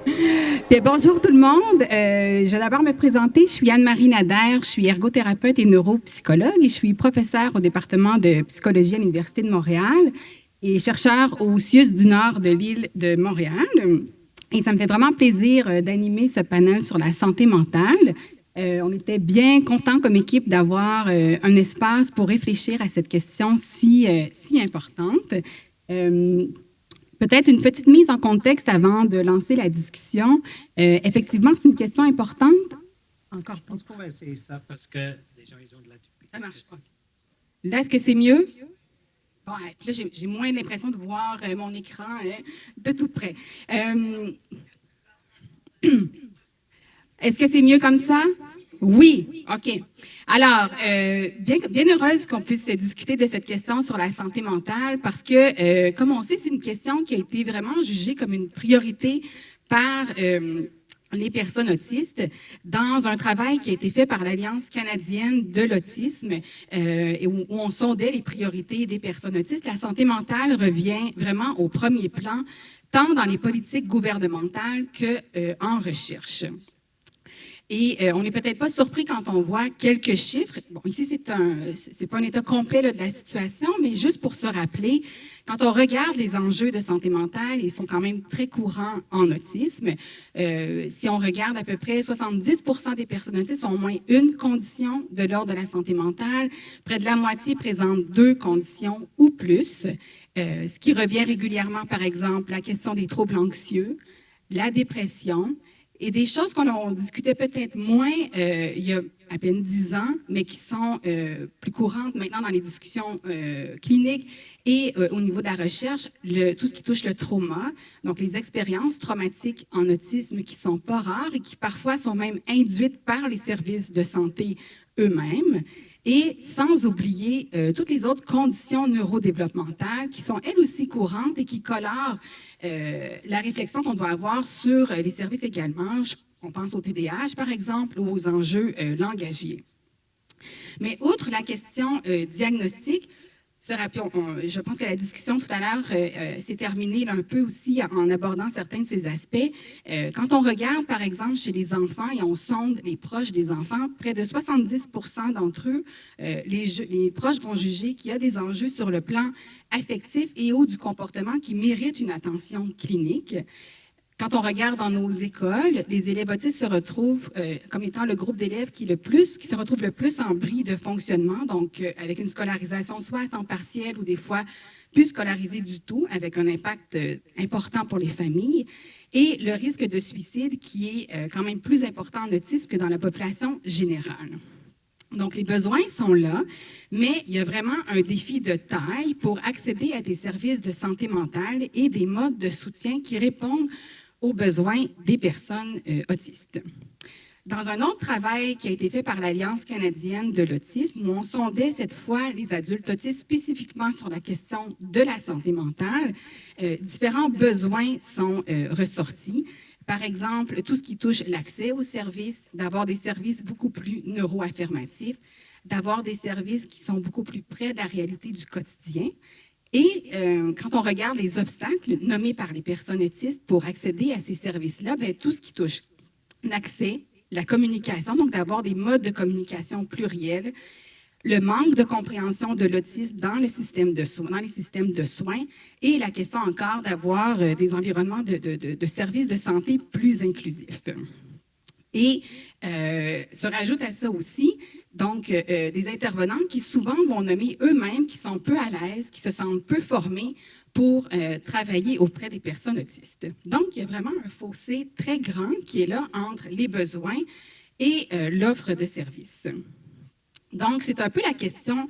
Bien, bonjour tout le monde. Je vais d'abord me présenter. Je suis Anne-Marie Nader. Je suis ergothérapeute et neuropsychologue et je suis professeure au département de psychologie à l'Université de Montréal et chercheur au CIUS du Nord de l'île de Montréal. Et ça me fait vraiment plaisir d'animer ce panel sur la santé mentale. On était bien contents comme équipe d'avoir un espace pour réfléchir à cette question si importante. Peut-être une petite mise en contexte avant de lancer la discussion. Effectivement, c'est une question importante. Encore, je pense qu'on va essayer ça parce que les gens, ils ont de la difficulté. Ça marche pas. Là, est-ce que c'est mieux? Bon, là, j'ai moins l'impression de voir mon écran de tout près. Est-ce que c'est mieux comme ça? Oui, OK. Alors, bien heureuse qu'on puisse discuter de cette question sur la santé mentale parce que, comme on sait, c'est une question qui a été vraiment jugée comme une priorité par les personnes autistes dans un travail qui a été fait par l'Alliance canadienne de l'autisme et où on sondait les priorités des personnes autistes. La santé mentale revient vraiment au premier plan, tant dans les politiques gouvernementales qu'en recherche. Et on n'est peut-être pas surpris quand on voit quelques chiffres. Bon, ici, c'est pas un état complet là, de la situation, mais juste pour se rappeler, quand on regarde les enjeux de santé mentale, ils sont quand même très courants en autisme. Si on regarde à peu près 70% des personnes autistes ont au moins une condition de l'ordre de la santé mentale. Près de la moitié présentent 2 conditions ou plus, ce qui revient régulièrement, par exemple, la question des troubles anxieux, la dépression, et des choses qu'on discutait peut-être moins il y a à peine 10 ans, mais qui sont plus courantes maintenant dans les discussions cliniques et au niveau de la recherche, tout ce qui touche le trauma, donc les expériences traumatiques en autisme qui sont pas rares et qui parfois sont même induites par les services de santé eux-mêmes. Et sans oublier toutes les autres conditions neurodéveloppementales qui sont elles aussi courantes et qui colorent la réflexion qu'on doit avoir sur les services également. On pense au TDAH, par exemple, ou aux enjeux langagiers. Mais outre la question diagnostique, je pense que la discussion tout à l'heure s'est terminée un peu aussi en abordant certains de ces aspects. Quand on regarde, par exemple, chez les enfants et on sonde les proches des enfants, près de 70% d'entre eux, les proches vont juger qu'il y a des enjeux sur le plan affectif et ou du comportement qui méritent une attention clinique. Quand on regarde dans nos écoles, les élèves autistes se retrouvent comme étant le groupe d'élèves qui se retrouve le plus en bris de fonctionnement, donc avec une scolarisation soit à temps partiel ou des fois plus scolarisée du tout, avec un impact important pour les familles, et le risque de suicide qui est quand même plus important en autisme que dans la population générale. Donc, les besoins sont là, mais il y a vraiment un défi de taille pour accéder à des services de santé mentale et des modes de soutien qui répondent aux besoins des personnes autistes. Dans un autre travail qui a été fait par l'Alliance canadienne de l'autisme, où on sondait cette fois les adultes autistes spécifiquement sur la question de la santé mentale, différents besoins sont ressortis. Par exemple, tout ce qui touche l'accès aux services, d'avoir des services beaucoup plus neuroaffirmatifs, d'avoir des services qui sont beaucoup plus près de la réalité du quotidien. Et quand on regarde les obstacles nommés par les personnes autistes pour accéder à ces services-là, bien, tout ce qui touche l'accès, la communication, donc d'avoir des modes de communication pluriels, le manque de compréhension de l'autisme dans les systèmes de soins et la question encore d'avoir des environnements de services de santé plus inclusifs. Et se rajoute à ça aussi, donc, des intervenants qui souvent vont nommer eux-mêmes, qui sont peu à l'aise, qui se sentent peu formés pour travailler auprès des personnes autistes. Donc, il y a vraiment un fossé très grand qui est là entre les besoins et l'offre de services. Donc, c'est un peu la question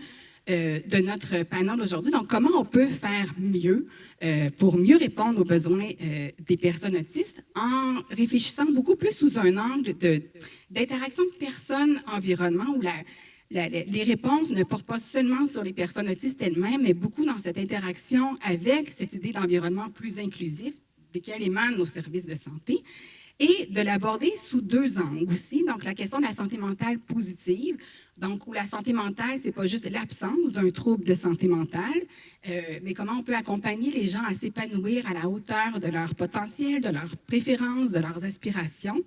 de notre panel aujourd'hui. Donc, comment on peut faire mieux pour mieux répondre aux besoins des personnes autistes en réfléchissant beaucoup plus sous un angle d'interaction de personnes-environnement où les réponses ne portent pas seulement sur les personnes autistes elles-mêmes, mais beaucoup dans cette interaction avec cette idée d'environnement plus inclusif, desquels émanent nos services de santé. et de l'aborder sous 2 angles aussi. Donc, la question de la santé mentale positive, donc où la santé mentale, c'est pas juste l'absence d'un trouble de santé mentale, mais comment on peut accompagner les gens à s'épanouir à la hauteur de leur potentiel, de leurs préférences, de leurs aspirations.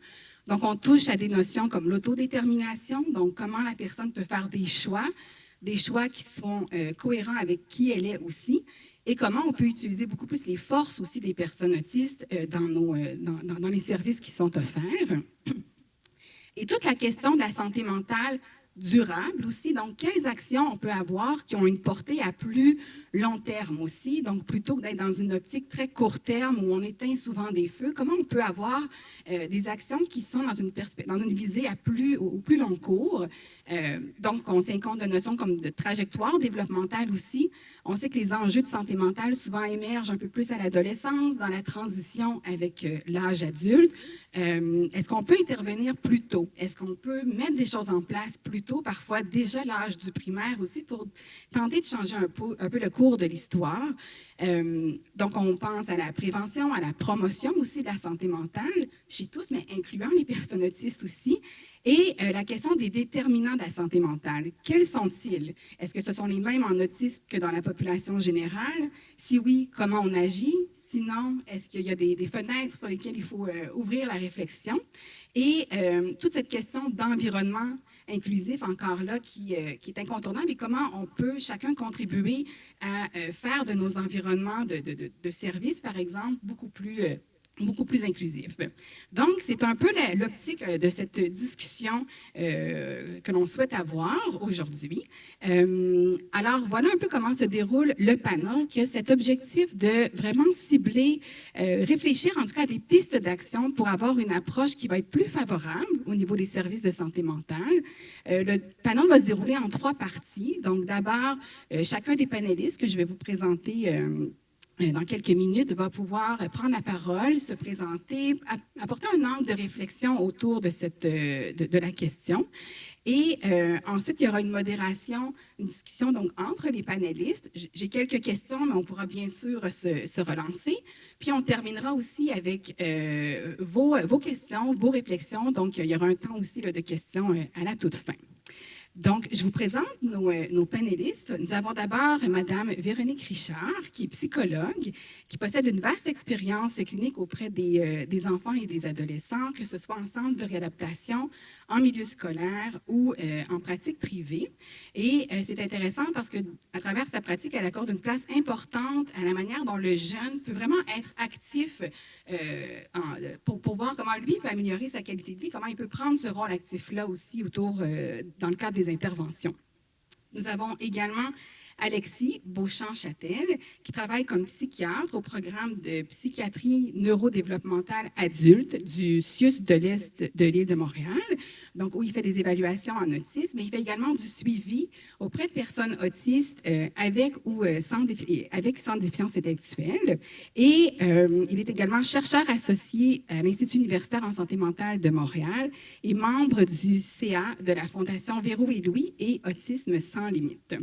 Donc, on touche à des notions comme l'autodétermination, donc comment la personne peut faire des choix qui sont cohérents avec qui elle est aussi, et comment on peut utiliser beaucoup plus les forces aussi des personnes autistes dans les services qui sont offerts. Et toute la question de la santé mentale durable aussi, donc quelles actions on peut avoir qui ont une portée à plus long terme aussi, donc plutôt que d'être dans une optique très court terme où on éteint souvent des feux, comment on peut avoir des actions qui sont dans une visée au plus long cours. Donc, on tient compte de notions comme de trajectoire développementale aussi. On sait que les enjeux de santé mentale souvent émergent un peu plus à l'adolescence, dans la transition avec l'âge adulte. Est-ce qu'on peut intervenir plus tôt? Est-ce qu'on peut mettre des choses en place plus tôt, parfois déjà l'âge du primaire aussi, pour tenter de changer un peu le cours de l'histoire? Donc, on pense à la prévention, à la promotion aussi de la santé mentale chez tous, mais incluant les personnes autistes aussi. Et la question des déterminants de la santé mentale, quels sont-ils? Est-ce que ce sont les mêmes en autisme que dans la population générale? Si oui, comment on agit? Sinon, est-ce qu'il y a des fenêtres sur lesquelles il faut ouvrir la réflexion? Et toute cette question d'environnement inclusif, encore là, qui est incontournable, et comment on peut chacun contribuer à faire de nos environnements de service, par exemple, beaucoup plus inclusif. Donc, c'est un peu l'optique de cette discussion que l'on souhaite avoir aujourd'hui. Alors, voilà un peu comment se déroule le panel, qui a cet objectif de vraiment cibler, réfléchir en tout cas à des pistes d'action pour avoir une approche qui va être plus favorable au niveau des services de santé mentale. Le panel va se dérouler en 3 parties. Donc, d'abord, chacun des panélistes que je vais vous présenter dans quelques minutes, va pouvoir prendre la parole, se présenter, apporter un angle de réflexion autour de la question. Et ensuite, il y aura une modération, une discussion donc, entre les panélistes. J'ai quelques questions, mais on pourra bien sûr se relancer. Puis, on terminera aussi avec vos questions, vos réflexions. Donc, il y aura un temps aussi là, de questions à la toute fin. Donc, je vous présente nos panélistes. Nous avons d'abord Mme Véronique Richard, qui est psychologue, qui possède une vaste expérience clinique auprès des enfants et des adolescents, que ce soit en centre de réadaptation, en milieu scolaire ou en pratique privée. Et c'est intéressant parce qu'à travers sa pratique, elle accorde une place importante à la manière dont le jeune peut vraiment être actif pour voir comment lui peut améliorer sa qualité de vie, comment il peut prendre ce rôle actif-là aussi dans le cadre des interventions. Nous avons également Alexis Beauchamp-Châtel, qui travaille comme psychiatre au programme de psychiatrie neurodéveloppementale adulte du CIUS de l'Est de l'île de Montréal, donc où il fait des évaluations en autisme, mais il fait également du suivi auprès de personnes autistes avec ou sans déficience intellectuelle. Et il est également chercheur associé à l'Institut universitaire en santé mentale de Montréal et membre du CA de la Fondation Véro et Louis et Autisme sans limite.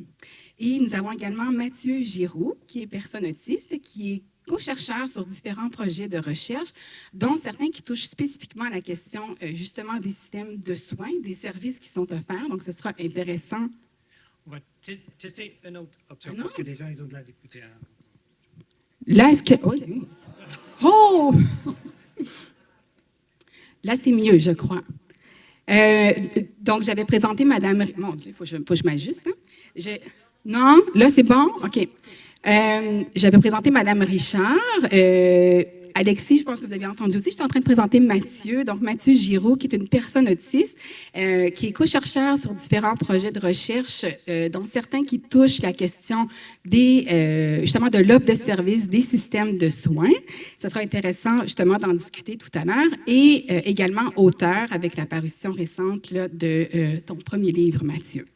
Et nous avons également Mathieu Giroux, qui est personne autiste, qui est co-chercheur sur différents projets de recherche, dont certains qui touchent spécifiquement à la question justement des systèmes de soins, des services qui sont offerts. Donc, ce sera intéressant. On va tester une autre option, parce que les gens, ils ont de la difficulté à... Là, est-ce que... Oui. Oh! Là, c'est mieux, je crois. Donc, j'avais présenté Madame... Mon Dieu, il faut que je m'ajuste. Hein? Non? Là, c'est bon? OK. J'avais présenté Madame Richard. Alexis, je pense que vous avez entendu aussi, je suis en train de présenter Mathieu. Donc, Mathieu Giroux, qui est une personne autiste, qui est co-chercheur sur différents projets de recherche, dont certains qui touchent la question justement de l'offre de services des systèmes de soins. Ce sera intéressant, justement, d'en discuter tout à l'heure. Et également auteur, avec la parution récente là, de ton premier livre, Mathieu.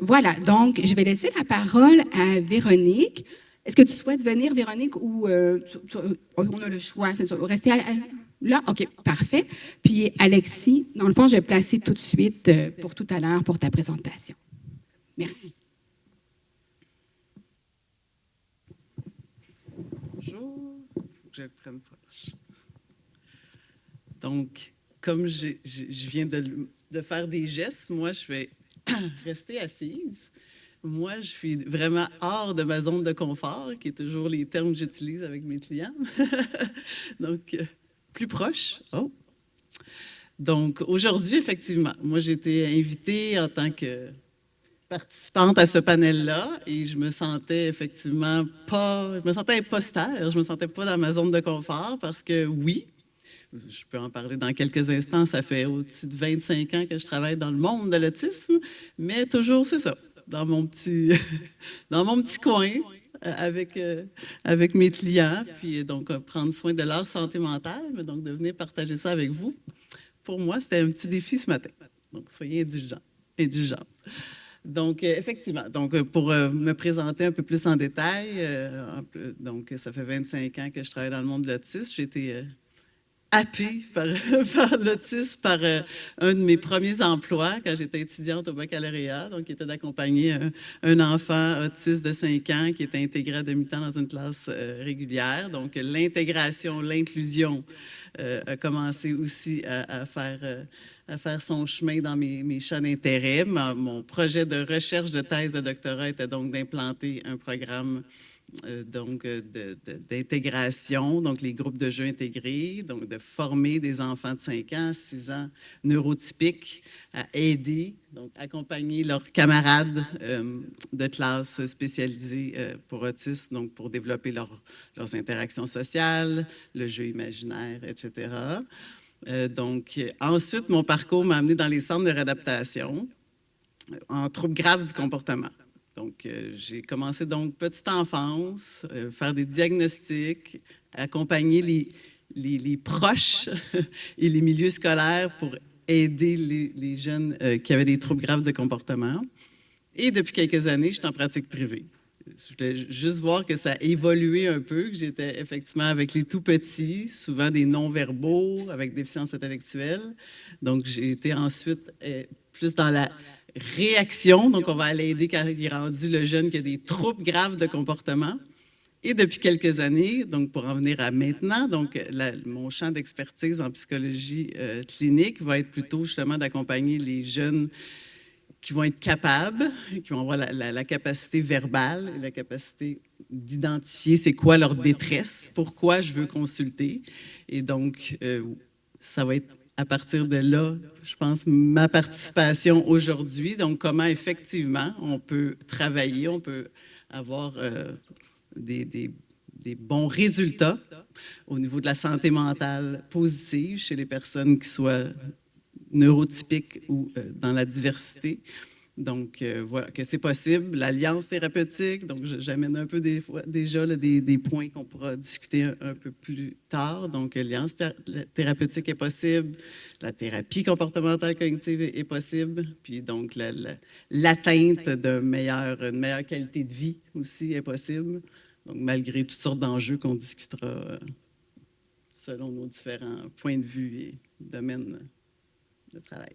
Voilà, donc je vais laisser la parole à Véronique. Est-ce que tu souhaites venir, Véronique, ou on a le choix? Rester là? OK, parfait. Puis Alexis, dans le fond, je vais placer tout de suite pour tout à l'heure pour ta présentation. Merci. Bonjour, il faut que je prenne flash. Donc, comme je viens de faire des gestes, moi, je vais rester assise. Moi, je suis vraiment hors de ma zone de confort, qui est toujours les termes que j'utilise avec mes clients. Donc, plus proche. Oh! Donc, aujourd'hui, effectivement, moi, j'ai été invitée en tant que participante à ce panel-là et je me sentais effectivement pas, je me sentais imposteur, je me sentais pas dans ma zone de confort parce que oui, je peux en parler dans quelques instants, ça fait au-dessus de 25 ans que je travaille dans le monde de l'autisme, mais toujours, c'est ça, dans mon petit, dans mon petit coin avec mes clients, puis donc prendre soin de leur santé mentale, mais donc de venir partager ça avec vous. Pour moi, c'était un petit défi ce matin. Donc, soyez indulgents. Donc, effectivement, donc, pour me présenter un peu plus en détail, donc, ça fait 25 ans que je travaille dans le monde de l'autisme. J'ai été happée par l'autisme, par un de mes premiers emplois quand j'étais étudiante au baccalauréat, donc qui était d'accompagner un enfant autiste de 5 ans qui était intégré à demi-temps dans une classe régulière. Donc, l'intégration, l'inclusion a commencé aussi à faire son chemin dans mes champs d'intérêt. Mon projet de recherche de thèse de doctorat était donc d'implanter un programme d'intégration, donc les groupes de jeux intégrés, donc de former des enfants de 5 ans, 6 ans neurotypiques à aider, donc accompagner leurs camarades de classe spécialisés pour autistes, donc pour développer leurs interactions sociales, le jeu imaginaire, etc. Donc, ensuite, mon parcours m'a amené dans les centres de réadaptation en troubles graves du comportement. Donc, j'ai commencé donc petite enfance, faire des diagnostics, accompagner les proches et les milieux scolaires pour aider les jeunes qui avaient des troubles graves de comportement. Et depuis quelques années, je suis en pratique privée. Je voulais juste voir que ça a évolué un peu, que j'étais effectivement avec les tout-petits, souvent des non-verbaux, avec déficience intellectuelle. Donc, j'ai été ensuite plus dans la réaction. Donc, on va aller aider quand il est rendu le jeune qui a des troubles graves de comportement. Et depuis quelques années, donc pour en venir à maintenant, donc mon champ d'expertise en psychologie clinique va être plutôt justement d'accompagner les jeunes qui vont être capables, qui vont avoir la capacité verbale, la capacité d'identifier c'est quoi leur détresse, pourquoi je veux consulter. Et donc, ça va être à partir de là, je pense, ma participation aujourd'hui. Donc, comment effectivement on peut travailler, on peut avoir des bons résultats au niveau de la santé mentale positive chez les personnes qui soient neurotypiques ou dans la diversité. Donc, voilà, que c'est possible. L'alliance thérapeutique, donc j'amène un peu déjà là, des points qu'on pourra discuter un peu plus tard. Donc, l'alliance thérapeutique est possible, la thérapie comportementale cognitive est possible, puis donc l'atteinte d'une meilleure qualité de vie aussi est possible. Donc, malgré toutes sortes d'enjeux qu'on discutera selon nos différents points de vue et domaines de travail.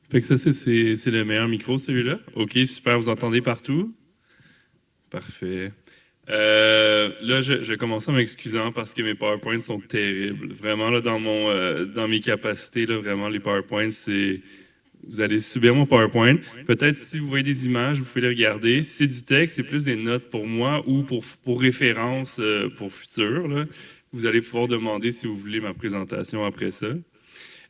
Fait que ça, c'est le meilleur micro, celui-là. OK, super, vous entendez partout? Parfait. Là, je vais commencer en m'excusant parce que mes PowerPoints sont terribles. Vraiment, là, dans mes capacités, là, vraiment, les PowerPoints, c'est... Vous allez subir mon PowerPoint. Peut-être si vous voyez des images, vous pouvez les regarder. Si c'est du texte, c'est plus des notes pour moi ou pour référence pour futur. Là. Vous allez pouvoir demander si vous voulez ma présentation après ça.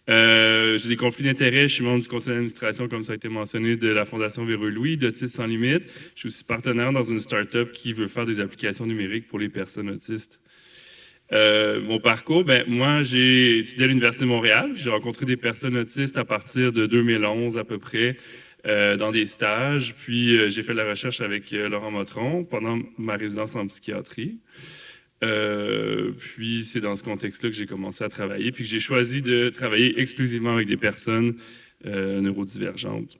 J'ai des conflits d'intérêts. Je suis membre du conseil d'administration, comme ça a été mentionné, de la Fondation Véreux Louis, d'Autistes sans limite. Je suis aussi partenaire dans une start-up qui veut faire des applications numériques pour les personnes autistes. Mon parcours, moi, j'ai étudié à l'Université de Montréal. J'ai rencontré des personnes autistes à partir de 2011 à peu près, dans des stages. Puis, j'ai fait de la recherche avec Laurent Motron pendant ma résidence en psychiatrie. Puis, c'est dans ce contexte-là que j'ai commencé à travailler, puis que j'ai choisi de travailler exclusivement avec des personnes neurodivergentes.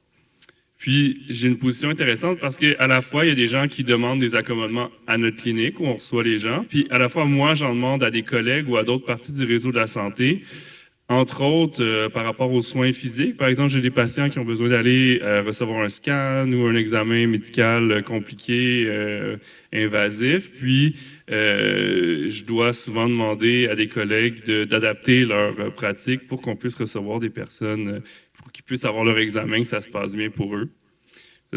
Puis, j'ai une position intéressante parce qu'à la fois, il y a des gens qui demandent des accommodements à notre clinique où on reçoit les gens, puis à la fois, moi, j'en demande à des collègues ou à d'autres parties du réseau de la santé entre autres, par rapport aux soins physiques. Par exemple, j'ai des patients qui ont besoin d'aller recevoir un scan ou un examen médical compliqué, invasif. Puis, je dois souvent demander à des collègues d'adapter leur pratique pour qu'on puisse recevoir des personnes, pour qu'ils puissent avoir leur examen, que ça se passe bien pour eux.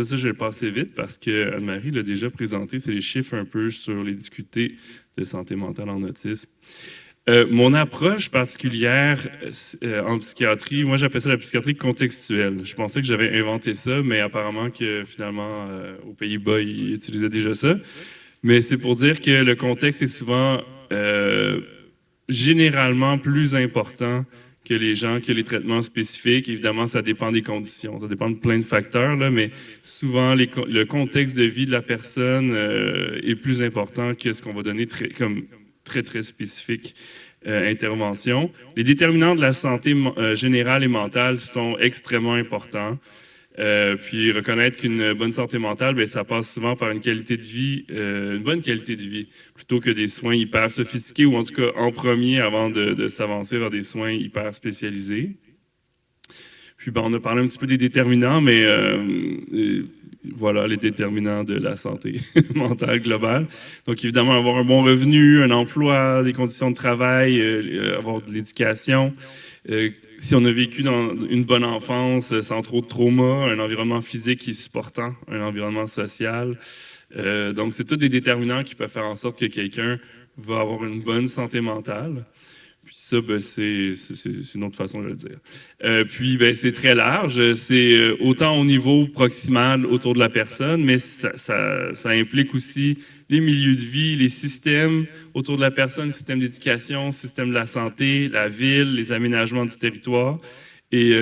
Ça, je vais le passer vite parce que Anne-Marie l'a déjà présenté. C'est les chiffres un peu sur les difficultés de santé mentale en autisme. Mon approche particulière en psychiatrie, moi j'appelle ça la psychiatrie contextuelle. Je pensais que j'avais inventé ça, mais apparemment que finalement aux Pays-Bas, ils utilisaient déjà ça. Mais c'est pour dire que le contexte est souvent généralement plus important que les traitements spécifiques. Évidemment, ça dépend des conditions, ça dépend de plein de facteurs, là, mais souvent le contexte de vie de la personne est plus important que ce qu'on va donner comme très, très spécifique intervention. Les déterminants de la santé générale et mentale sont extrêmement importants. Puis reconnaître qu'une bonne santé mentale, bien, ça passe souvent par une qualité de vie, une bonne qualité de vie, plutôt que des soins hyper sophistiqués, ou en tout cas en premier avant de s'avancer vers des soins hyper spécialisés. Puis on a parlé un petit peu des déterminants, mais voilà les déterminants de la santé mentale globale. Donc évidemment, avoir un bon revenu, un emploi, des conditions de travail, avoir de l'éducation. Si on a vécu dans une bonne enfance sans trop de trauma, un environnement physique qui est supportant, un environnement social. Donc c'est tous des déterminants qui peuvent faire en sorte que quelqu'un va avoir une bonne santé mentale. Puis ça, ben, c'est une autre façon de le dire. Puis, ben, c'est très large. C'est autant au niveau proximal autour de la personne, mais ça implique aussi les milieux de vie, les systèmes autour de la personne, le système d'éducation, le système de la santé, la ville, les aménagements du territoire. Et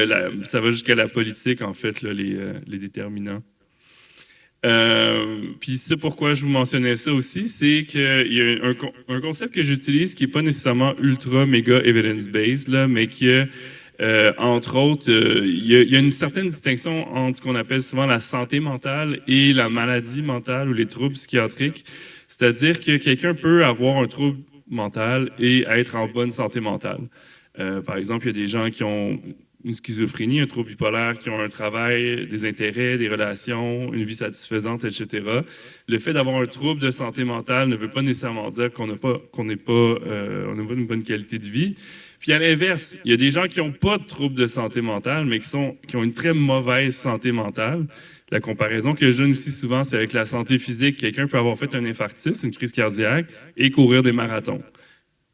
ça va jusqu'à la politique, en fait, là, les déterminants. Puis c'est pourquoi je vous mentionnais ça aussi, c'est qu'il y a un concept que j'utilise qui n'est pas nécessairement ultra méga evidence-based, là, mais qui entre autres, il y a une certaine distinction entre ce qu'on appelle souvent la santé mentale et la maladie mentale ou les troubles psychiatriques. C'est-à-dire que quelqu'un peut avoir un trouble mental et être en bonne santé mentale. Par exemple, il y a des gens qui ont une schizophrénie, un trouble bipolaire, qui ont un travail, des intérêts, des relations, une vie satisfaisante, etc. Le fait d'avoir un trouble de santé mentale ne veut pas nécessairement dire qu'on n'a pas une bonne qualité de vie. Puis à l'inverse, il y a des gens qui n'ont pas de trouble de santé mentale, mais qui ont une très mauvaise santé mentale. La comparaison que je donne aussi souvent, c'est avec la santé physique. Quelqu'un peut avoir fait un infarctus, une crise cardiaque, et courir des marathons.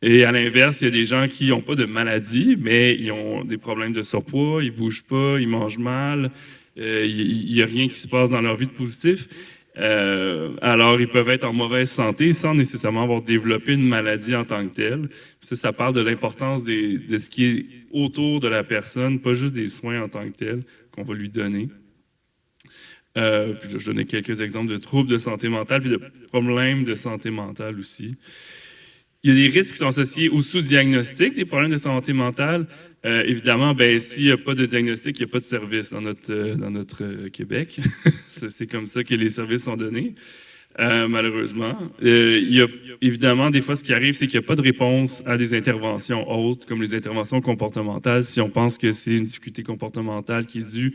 Et à l'inverse, il y a des gens qui n'ont pas de maladie, mais ils ont des problèmes de surpoids, ils ne bougent pas, ils mangent mal, il n'y a rien qui se passe dans leur vie de positif. Alors, ils peuvent être en mauvaise santé sans nécessairement avoir développé une maladie en tant que telle. Ça parle de l'importance de ce qui est autour de la personne, pas juste des soins en tant que tels qu'on va lui donner. Puis je donnais quelques exemples de troubles de santé mentale, puis de problèmes de santé mentale aussi. Il y a des risques qui sont associés au sous-diagnostic des problèmes de santé mentale. Évidemment, ben, s'il n'y a pas de diagnostic, il n'y a pas de service dans notre Québec. C'est comme ça que les services sont donnés, malheureusement. Il y a évidemment, des fois, ce qui arrive, c'est qu'il n'y a pas de réponse à des interventions autres, comme les interventions comportementales, si on pense que c'est une difficulté comportementale qui est due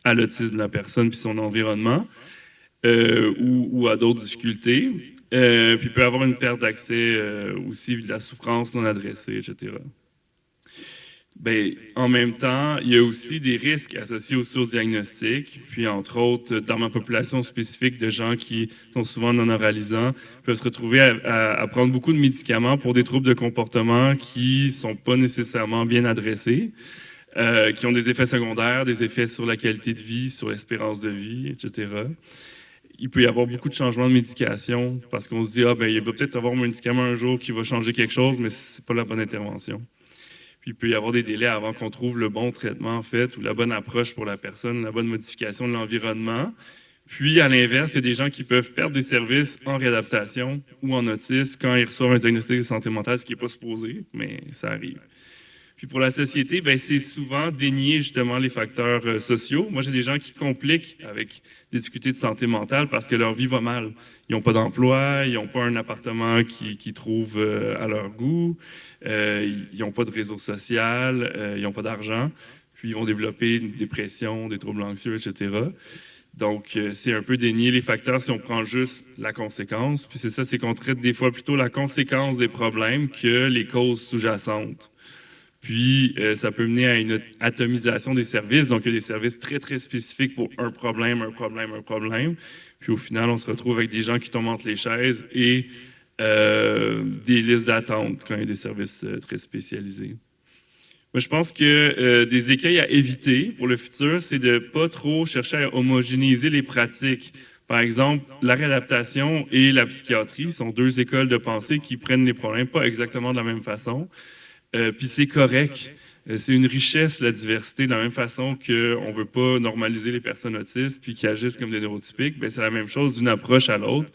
à l'autisme de la personne puis son environnement, ou à d'autres difficultés. Puis il peut y avoir une perte d'accès aussi, de la souffrance non adressée, etc. Bien, en même temps, il y a aussi des risques associés au surdiagnostic. Puis, entre autres, dans ma population spécifique de gens qui sont souvent non-oralisants, peuvent se retrouver à prendre beaucoup de médicaments pour des troubles de comportement qui ne sont pas nécessairement bien adressés, qui ont des effets secondaires, des effets sur la qualité de vie, sur l'espérance de vie, etc. Il peut y avoir beaucoup de changements de médication parce qu'on se dit, ah, ben, il va peut-être avoir un médicament un jour qui va changer quelque chose, mais ce n'est pas la bonne intervention. Puis il peut y avoir des délais avant qu'on trouve le bon traitement, en fait, ou la bonne approche pour la personne, la bonne modification de l'environnement. Puis, à l'inverse, il y a des gens qui peuvent perdre des services en réadaptation ou en autisme quand ils reçoivent un diagnostic de santé mentale, ce qui n'est pas supposé, mais ça arrive. Puis pour la société, ben, c'est souvent dénier justement les facteurs sociaux. Moi, j'ai des gens qui compliquent avec des difficultés de santé mentale parce que leur vie va mal. Ils n'ont pas d'emploi, ils n'ont pas un appartement qu'ils trouvent à leur goût, ils n'ont pas de réseau social, ils n'ont pas d'argent. Puis ils vont développer une dépression, des troubles anxieux, etc. Donc, c'est un peu dénier les facteurs si on prend juste la conséquence. Puis c'est ça, c'est qu'on traite des fois plutôt la conséquence des problèmes que les causes sous-jacentes. Puis, ça peut mener à une atomisation des services. Donc, il y a des services très, très spécifiques pour un problème. Puis, au final, on se retrouve avec des gens qui tombent entre les chaises et des listes d'attente quand il y a des services très spécialisés. Moi, je pense que des écueils à éviter pour le futur, c'est de ne pas trop chercher à homogénéiser les pratiques. Par exemple, la réadaptation et la psychiatrie sont deux écoles de pensée qui prennent les problèmes pas exactement de la même façon. Puis c'est correct. C'est une richesse, la diversité, de la même façon qu'on ne veut pas normaliser les personnes autistes puis qui agissent comme des neurotypiques. Bien, c'est la même chose d'une approche à l'autre.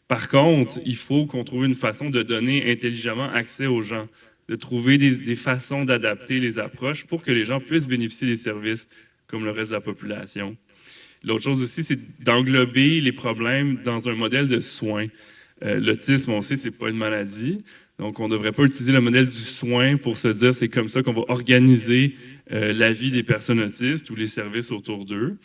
Par contre, il faut qu'on trouve une façon de donner intelligemment accès aux gens, de trouver des façons d'adapter les approches pour que les gens puissent bénéficier des services comme le reste de la population. L'autre chose aussi, c'est d'englober les problèmes dans un modèle de soins. L'autisme, on sait, ce n'est pas une maladie. Donc, on ne devrait pas utiliser le modèle du soin pour se dire c'est comme ça qu'on va organiser la vie des personnes autistes ou les services autour d'eux.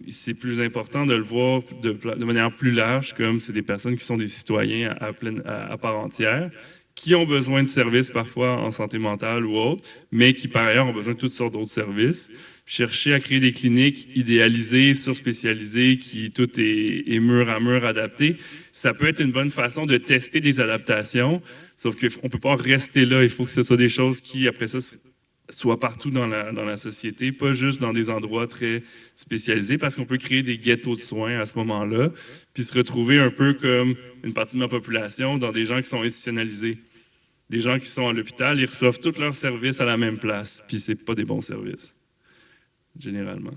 C'est plus important de le voir de manière plus large, comme c'est des personnes qui sont des citoyens à part entière, qui ont besoin de services parfois en santé mentale ou autre, mais qui par ailleurs ont besoin de toutes sortes d'autres services. Chercher à créer des cliniques idéalisées, surspécialisées, qui tout est mur à mur adapté, ça peut être une bonne façon de tester des adaptations, sauf qu'on ne peut pas rester là. Il faut que ce soit des choses qui, après ça, soient partout dans la société, pas juste dans des endroits très spécialisés, parce qu'on peut créer des ghettos de soins à ce moment-là, puis se retrouver un peu comme une partie de ma population dans des gens qui sont institutionnalisés. Des gens qui sont à l'hôpital, ils reçoivent tous leurs services à la même place, puis c'est pas des bons services, généralement.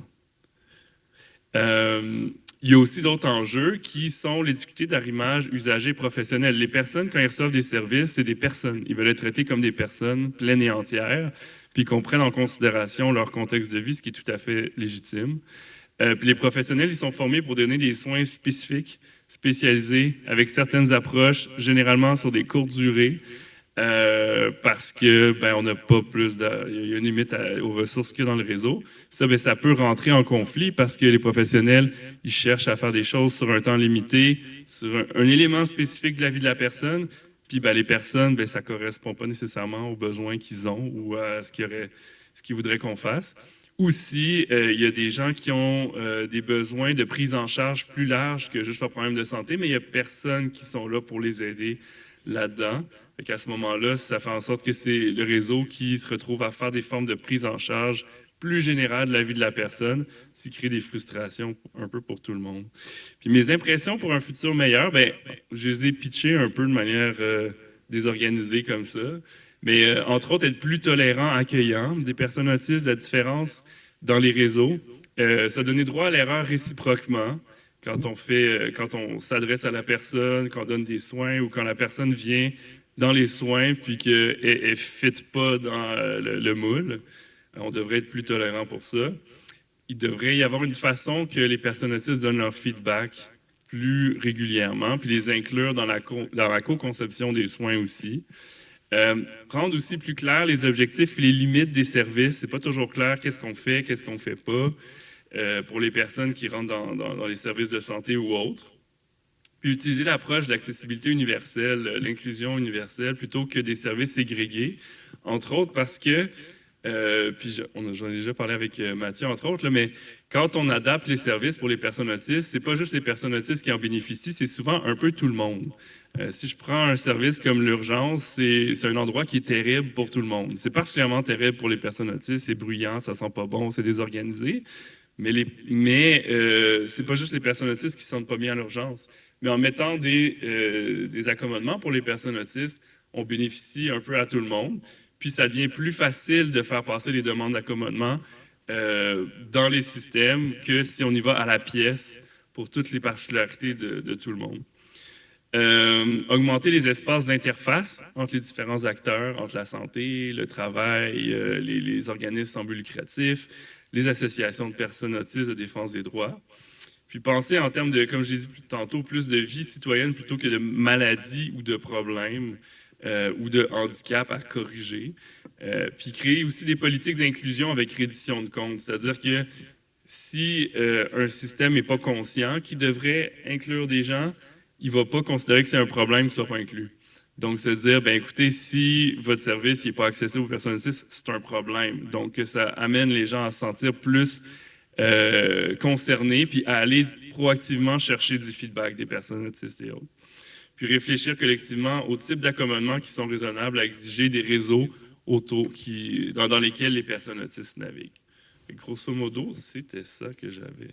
Il y a aussi d'autres enjeux qui sont les difficultés d'arrimage usager professionnel. Les personnes, quand ils reçoivent des services, c'est des personnes. Ils veulent être traités comme des personnes pleines et entières, puis qu'on prenne en considération leur contexte de vie, ce qui est tout à fait légitime. Puis les professionnels, ils sont formés pour donner des soins spécifiques, spécialisés, avec certaines approches, généralement sur des courtes durées, parce que on n'a pas plus il y a une limite aux ressources qu'il y a dans le réseau. Ça, ça peut rentrer en conflit parce que les professionnels, ils cherchent à faire des choses sur un temps limité, sur un élément spécifique de la vie de la personne. Puis les personnes, ça ne correspond pas nécessairement aux besoins qu'ils ont ou à ce qu'ils voudraient qu'on fasse. Aussi, il y a des gens qui ont des besoins de prise en charge plus larges que juste leurs problèmes de santé, mais il n'y a personne qui sont là pour les aider là-dedans. À ce moment-là, ça fait en sorte que c'est le réseau qui se retrouve à faire des formes de prise en charge plus générale de la vie de la personne, ce qui crée des frustrations un peu pour tout le monde. Puis mes impressions pour un futur meilleur, je les ai pitchées un peu de manière désorganisée comme ça, mais entre autres, être plus tolérant, accueillant des personnes autistes, la différence dans les réseaux, ça donner droit à l'erreur réciproquement. Quand on s'adresse à la personne, quand on donne des soins ou quand la personne vient dans les soins puis qu'elle ne fit pas dans le moule, on devrait être plus tolérant pour ça. Il devrait y avoir une façon que les personnes autistes donnent leur feedback plus régulièrement puis les inclure dans la co-conception des soins aussi. Rendre aussi plus clair les objectifs et les limites des services. C'est pas toujours clair qu'est-ce qu'on fait, qu'est-ce qu'on fait pas. Pour les personnes qui rentrent dans les services de santé ou autres. Puis utiliser l'approche d'accessibilité universelle, l'inclusion universelle, plutôt que des services ségrégés, entre autres parce que, j'en ai déjà parlé avec Mathieu, entre autres, là, mais quand on adapte les services pour les personnes autistes, c'est pas juste les personnes autistes qui en bénéficient, c'est souvent un peu tout le monde. Si je prends un service comme l'urgence, c'est un endroit qui est terrible pour tout le monde. C'est particulièrement terrible pour les personnes autistes, c'est bruyant, ça sent pas bon, c'est désorganisé. Mais c'est pas juste les personnes autistes qui se sentent pas bien à l'urgence. Mais en mettant des accommodements pour les personnes autistes, on bénéficie un peu à tout le monde. Puis ça devient plus facile de faire passer les demandes d'accommodement dans les systèmes que si on y va à la pièce pour toutes les particularités de tout le monde. Augmenter les espaces d'interface entre les différents acteurs, entre la santé, le travail, les organismes sans but lucratif, les associations de personnes autistes de défense des droits. Puis penser en termes de, comme je l'ai dit tantôt, plus de vie citoyenne plutôt que de maladies ou de problèmes ou de handicap à corriger. Puis créer aussi des politiques d'inclusion avec reddition de comptes. C'est-à-dire que si un système n'est pas conscient qu'il devrait inclure des gens, il ne va pas considérer que c'est un problème qu'il ne soit pas inclus. Donc, se dire, ben écoutez, si votre service n'est pas accessible aux personnes autistes, c'est un problème. Donc, que ça amène les gens à se sentir plus concernés, puis à aller proactivement chercher du feedback des personnes autistes et autres. Puis réfléchir collectivement aux types d'accommodements qui sont raisonnables à exiger des réseaux dans lesquels les personnes autistes naviguent. Et grosso modo, c'était ça que j'avais.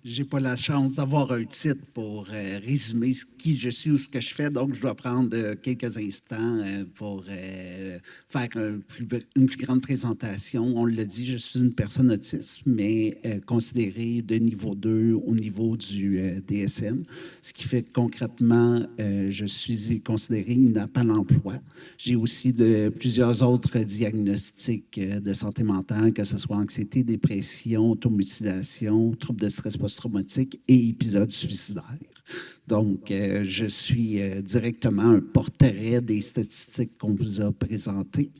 J'ai pas la chance d'avoir un titre pour résumer qui je suis ou ce que je fais, donc je dois prendre quelques instants pour faire une plus grande présentation. On l'a dit, je suis une personne autiste, mais considérée de niveau 2 au niveau du DSM, ce qui fait que concrètement, je suis considérée inapte à l'emploi. J'ai aussi plusieurs autres diagnostics de santé mentale, que ce soit anxiété, dépression, automutilation, troubles de stress post-traumatique et épisodes suicidaires. Donc, je suis directement un portrait des statistiques qu'on vous a présentées.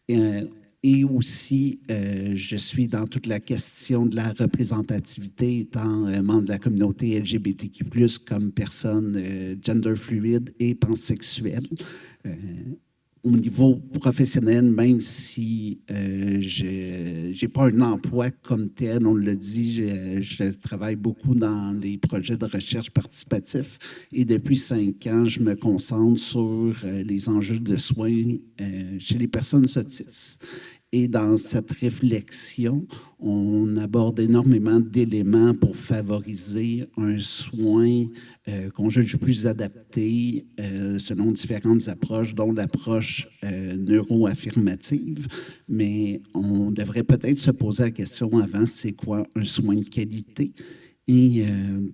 Et aussi, je suis dans toute la question de la représentativité, étant membre de la communauté LGBTQ+, comme personne gender fluide et pansexuelle. Au niveau professionnel, même si je n'ai pas un emploi comme tel, on l'a dit, je travaille beaucoup dans les projets de recherche participatif et depuis 5 ans, je me concentre sur les enjeux de soins chez les personnes autistes. Et dans cette réflexion, on aborde énormément d'éléments pour favoriser un soin qu'on juge plus adapté selon différentes approches, dont l'approche neuroaffirmative. Mais on devrait peut-être se poser la question avant, c'est quoi un soin de qualité? Et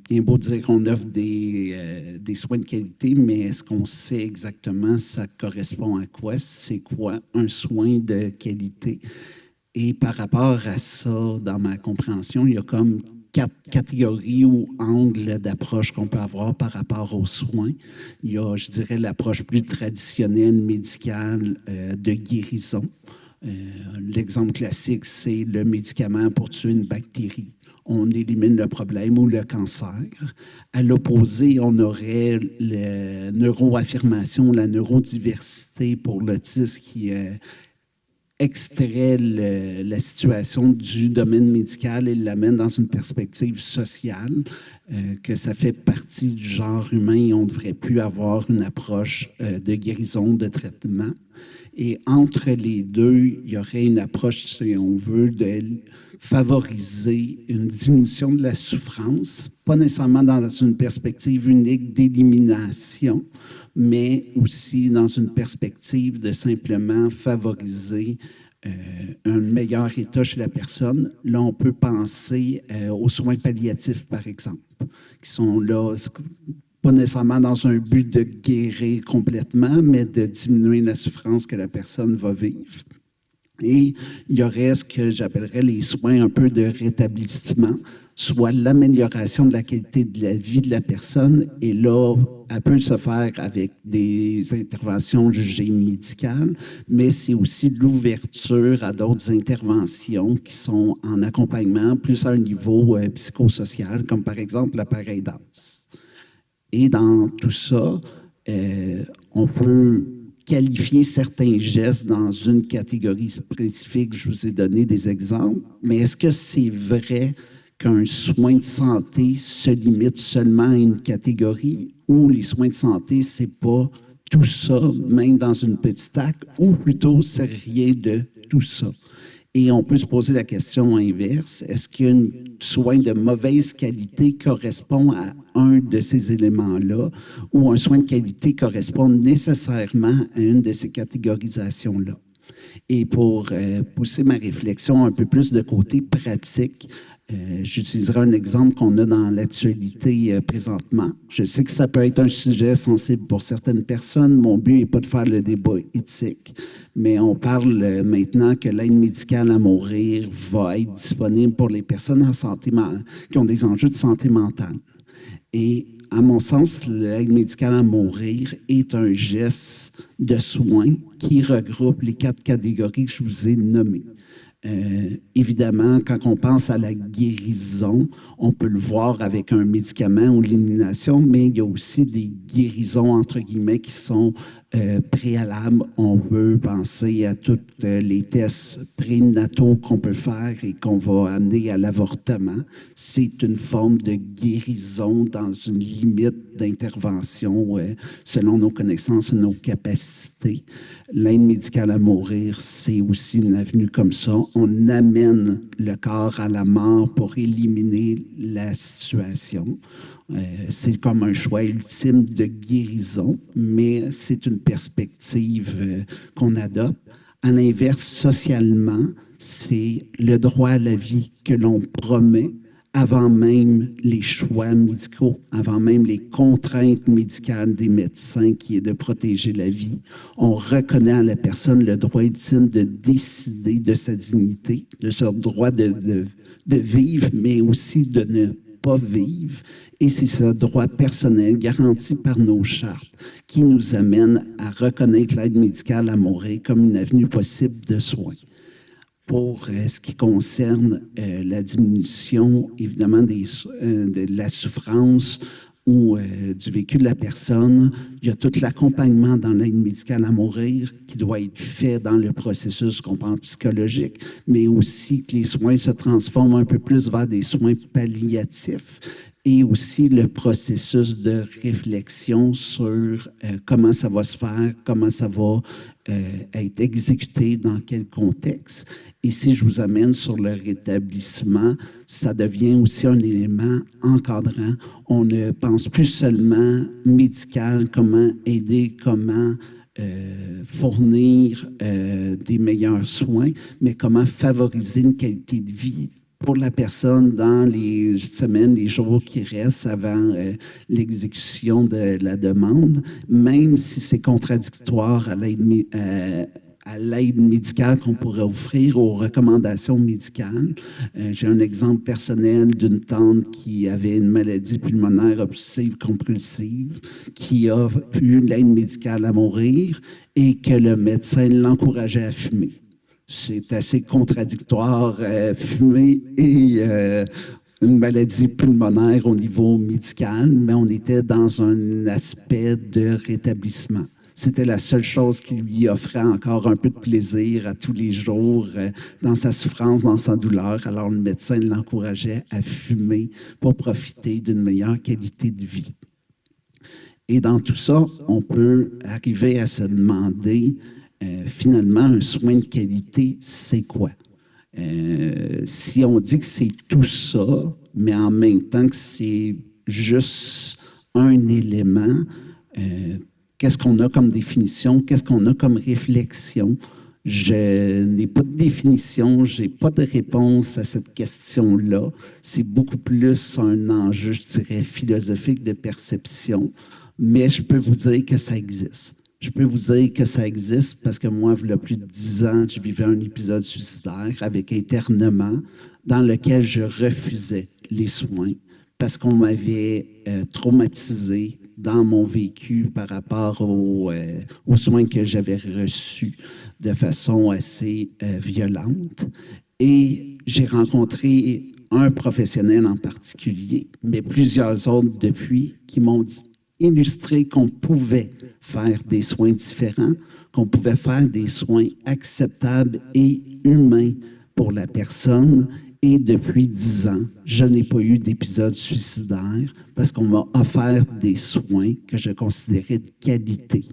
bien beau dire qu'on offre des soins de qualité, mais est-ce qu'on sait exactement ça correspond à quoi? C'est quoi un soin de qualité? Et par rapport à ça, dans ma compréhension, il y a comme 4 catégories ou angles d'approche qu'on peut avoir par rapport aux soins. Il y a, je dirais, l'approche plus traditionnelle, médicale, de guérison. L'exemple classique, c'est le médicament pour tuer une bactérie. On élimine le problème ou le cancer. À l'opposé, on aurait la neuroaffirmation, la neurodiversité pour l'autisme qui extrait la situation du domaine médical et l'amène dans une perspective sociale, que ça fait partie du genre humain et on ne devrait plus avoir une approche de guérison, de traitement. Et entre les deux, il y aurait une approche, si on veut, de favoriser une diminution de la souffrance, pas nécessairement dans une perspective unique d'élimination, mais aussi dans une perspective de simplement favoriser un meilleur état chez la personne. Là, on peut penser aux soins palliatifs, par exemple, qui sont là, pas nécessairement dans un but de guérir complètement, mais de diminuer la souffrance que la personne va vivre. Et il y aurait ce que j'appellerais les soins un peu de rétablissement, soit l'amélioration de la qualité de la vie de la personne. Et là, elle peut se faire avec des interventions jugées médicales, mais c'est aussi l'ouverture à d'autres interventions qui sont en accompagnement, plus à un niveau psychosocial, comme par exemple l'appareil danse. Et dans tout ça, on peut qualifier certains gestes dans une catégorie spécifique. Je vous ai donné des exemples, mais est-ce que c'est vrai qu'un soin de santé se limite seulement à une catégorie ou les soins de santé, c'est pas tout ça, même dans une petite acte, ou plutôt c'est rien de tout ça? Et on peut se poser la question inverse, est-ce qu'un soin de mauvaise qualité correspond à un de ces éléments-là ou un soin de qualité correspond nécessairement à une de ces catégorisations-là? Et pour pousser ma réflexion un peu plus de côté pratique, j'utiliserai un exemple qu'on a dans l'actualité présentement. Je sais que ça peut être un sujet sensible pour certaines personnes. Mon but n'est pas de faire le débat éthique, mais on parle maintenant que l'aide médicale à mourir va être disponible pour les personnes en santé qui ont des enjeux de santé mentale. Et à mon sens, l'aide médicale à mourir est un geste de soins qui regroupe les 4 catégories que je vous ai nommées. Évidemment, quand on pense à la guérison, on peut le voir avec un médicament ou l'élimination, mais il y a aussi des guérisons, entre guillemets, qui sont préalables. On peut penser à tous les tests prénataux qu'on peut faire et qu'on va amener à l'avortement. C'est une forme de guérison dans une limite d'intervention selon nos connaissances et nos capacités. L'aide médicale à mourir, c'est aussi une avenue comme ça. On amène le corps à la mort pour éliminer la situation. C'est comme un choix ultime de guérison, mais c'est une perspective qu'on adopte. À l'inverse, socialement, c'est le droit à la vie que l'on promet avant même les choix médicaux, avant même les contraintes médicales des médecins qui est de protéger la vie. On reconnaît à la personne le droit ultime de décider de sa dignité, de son droit de vivre, mais aussi de ne pas vivre. Et c'est ce droit personnel garanti par nos chartes qui nous amène à reconnaître l'aide médicale à mourir comme une avenue possible de soins. Pour ce qui concerne la diminution, évidemment, de la souffrance ou du vécu de la personne, il y a tout l'accompagnement dans l'aide médicale à mourir qui doit être fait dans le processus qu'on pense psychologique, mais aussi que les soins se transforment un peu plus vers des soins palliatifs. Et aussi le processus de réflexion sur comment ça va se faire, comment ça va être exécuté, dans quel contexte. Et si je vous amène sur le rétablissement, ça devient aussi un élément encadrant. On ne pense plus seulement médical, comment aider, comment fournir des meilleurs soins, mais comment favoriser une qualité de vie pour la personne dans les semaines, les jours qui restent avant l'exécution de la demande, même si c'est contradictoire à l'aide médicale qu'on pourrait offrir aux recommandations médicales. J'ai un exemple personnel d'une tante qui avait une maladie pulmonaire obstructive compulsive, qui a eu l'aide médicale à mourir et que le médecin l'encourageait à fumer. C'est assez contradictoire, fumer et une maladie pulmonaire au niveau médical, mais on était dans un aspect de rétablissement. C'était la seule chose qui lui offrait encore un peu de plaisir à tous les jours dans sa souffrance, dans sa douleur. Alors le médecin l'encourageait à fumer pour profiter d'une meilleure qualité de vie. Et dans tout ça, on peut arriver à se demander finalement, un soin de qualité, c'est quoi? Si on dit que c'est tout ça, mais en même temps que c'est juste un élément, qu'est-ce qu'on a comme définition? Qu'est-ce qu'on a comme réflexion? Je n'ai pas de définition, je n'ai pas de réponse à cette question-là. C'est beaucoup plus un enjeu, je dirais, philosophique de perception, mais je peux vous dire que ça existe. Je peux vous dire que ça existe parce que moi, il y a plus de 10 ans, je vivais un épisode suicidaire avec internement dans lequel je refusais les soins parce qu'on m'avait traumatisé dans mon vécu par rapport aux soins que j'avais reçus de façon assez violente. Et j'ai rencontré un professionnel en particulier, mais plusieurs autres depuis, qui m'ont illustré qu'on pouvait faire des soins différents, qu'on pouvait faire des soins acceptables et humains pour la personne. Et depuis 10 ans, je n'ai pas eu d'épisode suicidaire parce qu'on m'a offert des soins que je considérais de qualité.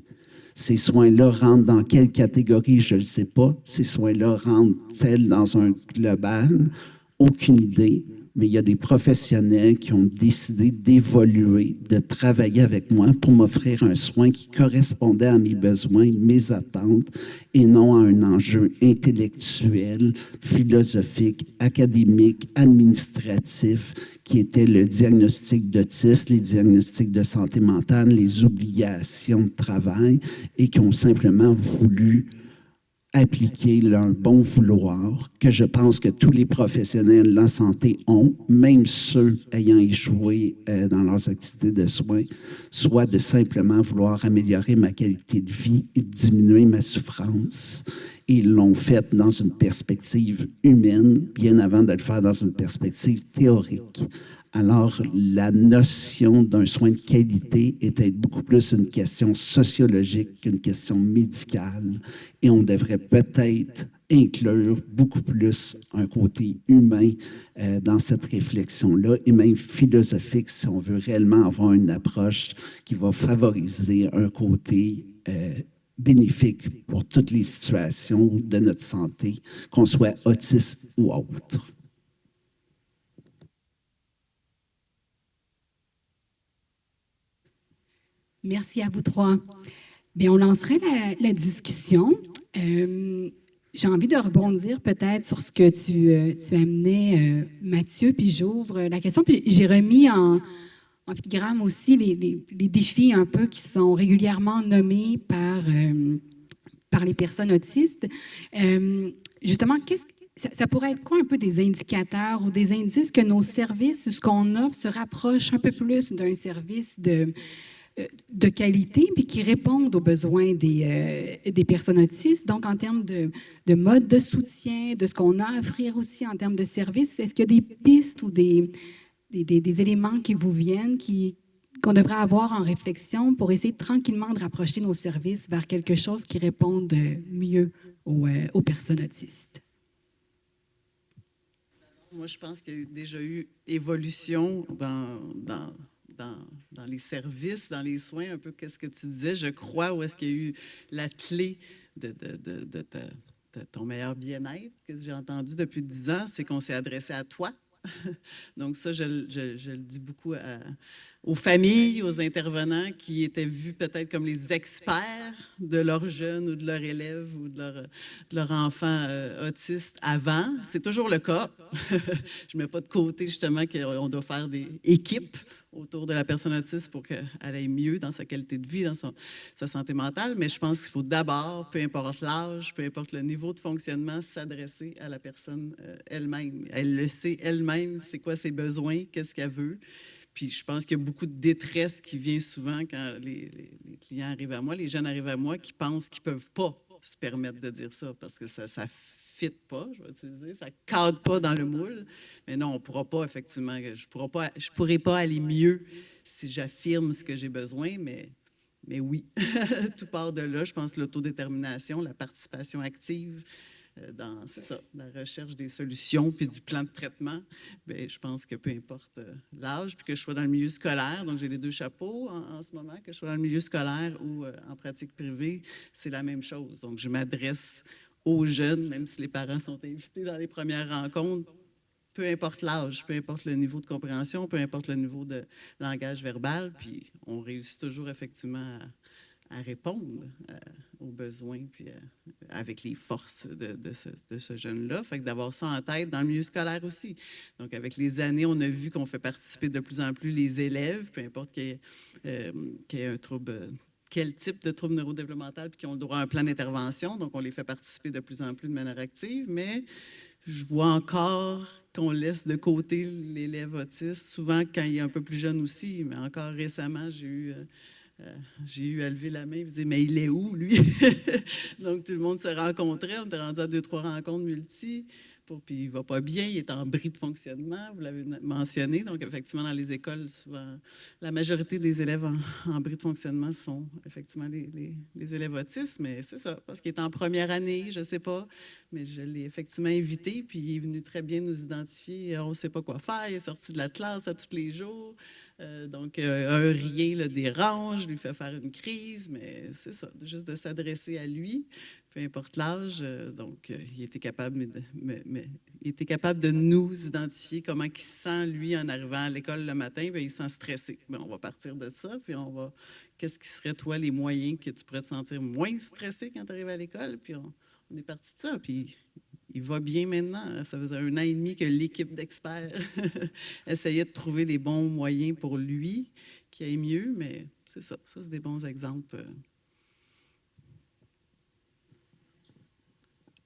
Ces soins-là rentrent dans quelle catégorie, je ne le sais pas. Ces soins-là rentrent-ils dans un global? Aucune idée. mais il y a des professionnels qui ont décidé d'évoluer, de travailler avec moi pour m'offrir un soin qui correspondait à mes besoins, mes attentes, et non à un enjeu intellectuel, philosophique, académique, administratif, qui était le diagnostic d'autisme, les diagnostics de santé mentale, les obligations de travail, et qui ont simplement voulu appliquer leur bon vouloir, que je pense que tous les professionnels de la santé ont, même ceux ayant échoué dans leurs activités de soins, soit de simplement vouloir améliorer ma qualité de vie et diminuer ma souffrance. Et ils l'ont fait dans une perspective humaine, bien avant de le faire dans une perspective théorique. Alors, la notion d'un soin de qualité était beaucoup plus une question sociologique qu'une question médicale. Et on devrait peut-être inclure beaucoup plus un côté humain dans cette réflexion-là, et même philosophique, si on veut réellement avoir une approche qui va favoriser un côté bénéfique pour toutes les situations de notre santé, qu'on soit autiste ou autre. Merci à vous trois. Bien, on lancerait la discussion. J'ai envie de rebondir peut-être sur ce que tu amenais, Mathieu, puis j'ouvre la question. Puis j'ai remis en filigrane aussi les défis un peu qui sont régulièrement nommés par les personnes autistes. Justement, ça pourrait être quoi un peu des indicateurs ou des indices que nos services, ce qu'on offre, se rapprochent un peu plus d'un service de qualité, puis qui répondent aux besoins des personnes autistes. Donc, en termes de mode de soutien, de ce qu'on a à offrir aussi en termes de services, est-ce qu'il y a des pistes ou des éléments qui vous viennent, qu'on devrait avoir en réflexion pour essayer tranquillement de rapprocher nos services vers quelque chose qui réponde mieux aux personnes autistes? Moi, je pense qu'il y a déjà eu évolution dans les services, dans les soins, un peu qu'est-ce que tu disais, je crois, où est-ce qu'il y a eu la clé de ton meilleur bien-être, que j'ai entendu depuis 10 ans, c'est qu'on s'est adressé à toi. Donc ça, je le dis beaucoup aux familles, aux intervenants qui étaient vus peut-être comme les experts de leurs jeunes ou de leurs élèves ou de leur enfant autiste avant. C'est toujours le cas. Je ne mets pas de côté justement qu'on doit faire des équipes autour de la personne autiste pour qu'elle aille mieux dans sa qualité de vie, dans sa santé mentale. Mais je pense qu'il faut d'abord, peu importe l'âge, peu importe le niveau de fonctionnement, s'adresser à la personne elle-même. Elle le sait elle-même, c'est quoi ses besoins, qu'est-ce qu'elle veut. Puis je pense qu'il y a beaucoup de détresse qui vient souvent quand les clients arrivent à moi, les jeunes arrivent à moi, qui pensent qu'ils ne peuvent pas se permettre de dire ça parce que ça ne fit pas, je vais utiliser, ça ne cadre pas dans le moule. Mais non, on ne pourra pas, effectivement, je pourrais pas aller mieux si j'affirme ce que j'ai besoin, mais oui, tout part de là. Je pense l'autodétermination, la participation active, c'est ça, la recherche des solutions puis du plan de traitement. Bien, je pense que peu importe l'âge, puis que je sois dans le milieu scolaire, donc j'ai les deux chapeaux en ce moment, que je sois dans le milieu scolaire ou en pratique privée, c'est la même chose. Donc, je m'adresse aux jeunes, même si les parents sont invités dans les premières rencontres, peu importe l'âge, peu importe le niveau de compréhension, peu importe le niveau de langage verbal, puis on réussit toujours effectivement à répondre aux besoins, puis avec les forces de ce jeune-là. Fait que d'avoir ça en tête dans le milieu scolaire aussi. Donc, avec les années, on a vu qu'on fait participer de plus en plus les élèves, peu importe qu'il y ait un trouble, quel type de trouble neurodéveloppemental, puis qui ont le droit à un plan d'intervention. Donc, on les fait participer de plus en plus de manière active, mais je vois encore qu'on laisse de côté l'élève autiste, souvent quand il est un peu plus jeune aussi, mais encore récemment, j'ai eu à lever la main et dire « Mais il est où, lui? » Donc, tout le monde se rencontrait. On était rendu à 2-3 rencontres multi. Puis, il ne va pas bien. Il est en bris de fonctionnement. Vous l'avez mentionné. Donc, effectivement, dans les écoles, souvent, la majorité des élèves en bris de fonctionnement sont effectivement les élèves autistes. Mais c'est ça, parce qu'il est en première année, je ne sais pas. Mais je l'ai effectivement invité. Puis, il est venu très bien nous identifier. On ne sait pas quoi faire. Il est sorti de la classe à tous les jours. Donc, un rien le dérange, lui fait faire une crise, mais c'est ça, juste de s'adresser à lui, peu importe l'âge. Donc, il était capable il était capable de nous identifier comment il se sent, lui, en arrivant à l'école le matin. Bien, il se sent stressé. Bien, on va partir de ça, puis on va... Qu'est-ce qui serait, toi, les moyens que tu pourrais te sentir moins stressé quand tu arrives à l'école? Puis on est parti de ça, puis il va bien maintenant. Ça faisait 1 an et demi que l'équipe d'experts essayait de trouver les bons moyens pour lui, qui aille mieux, mais c'est ça. Ça, c'est des bons exemples.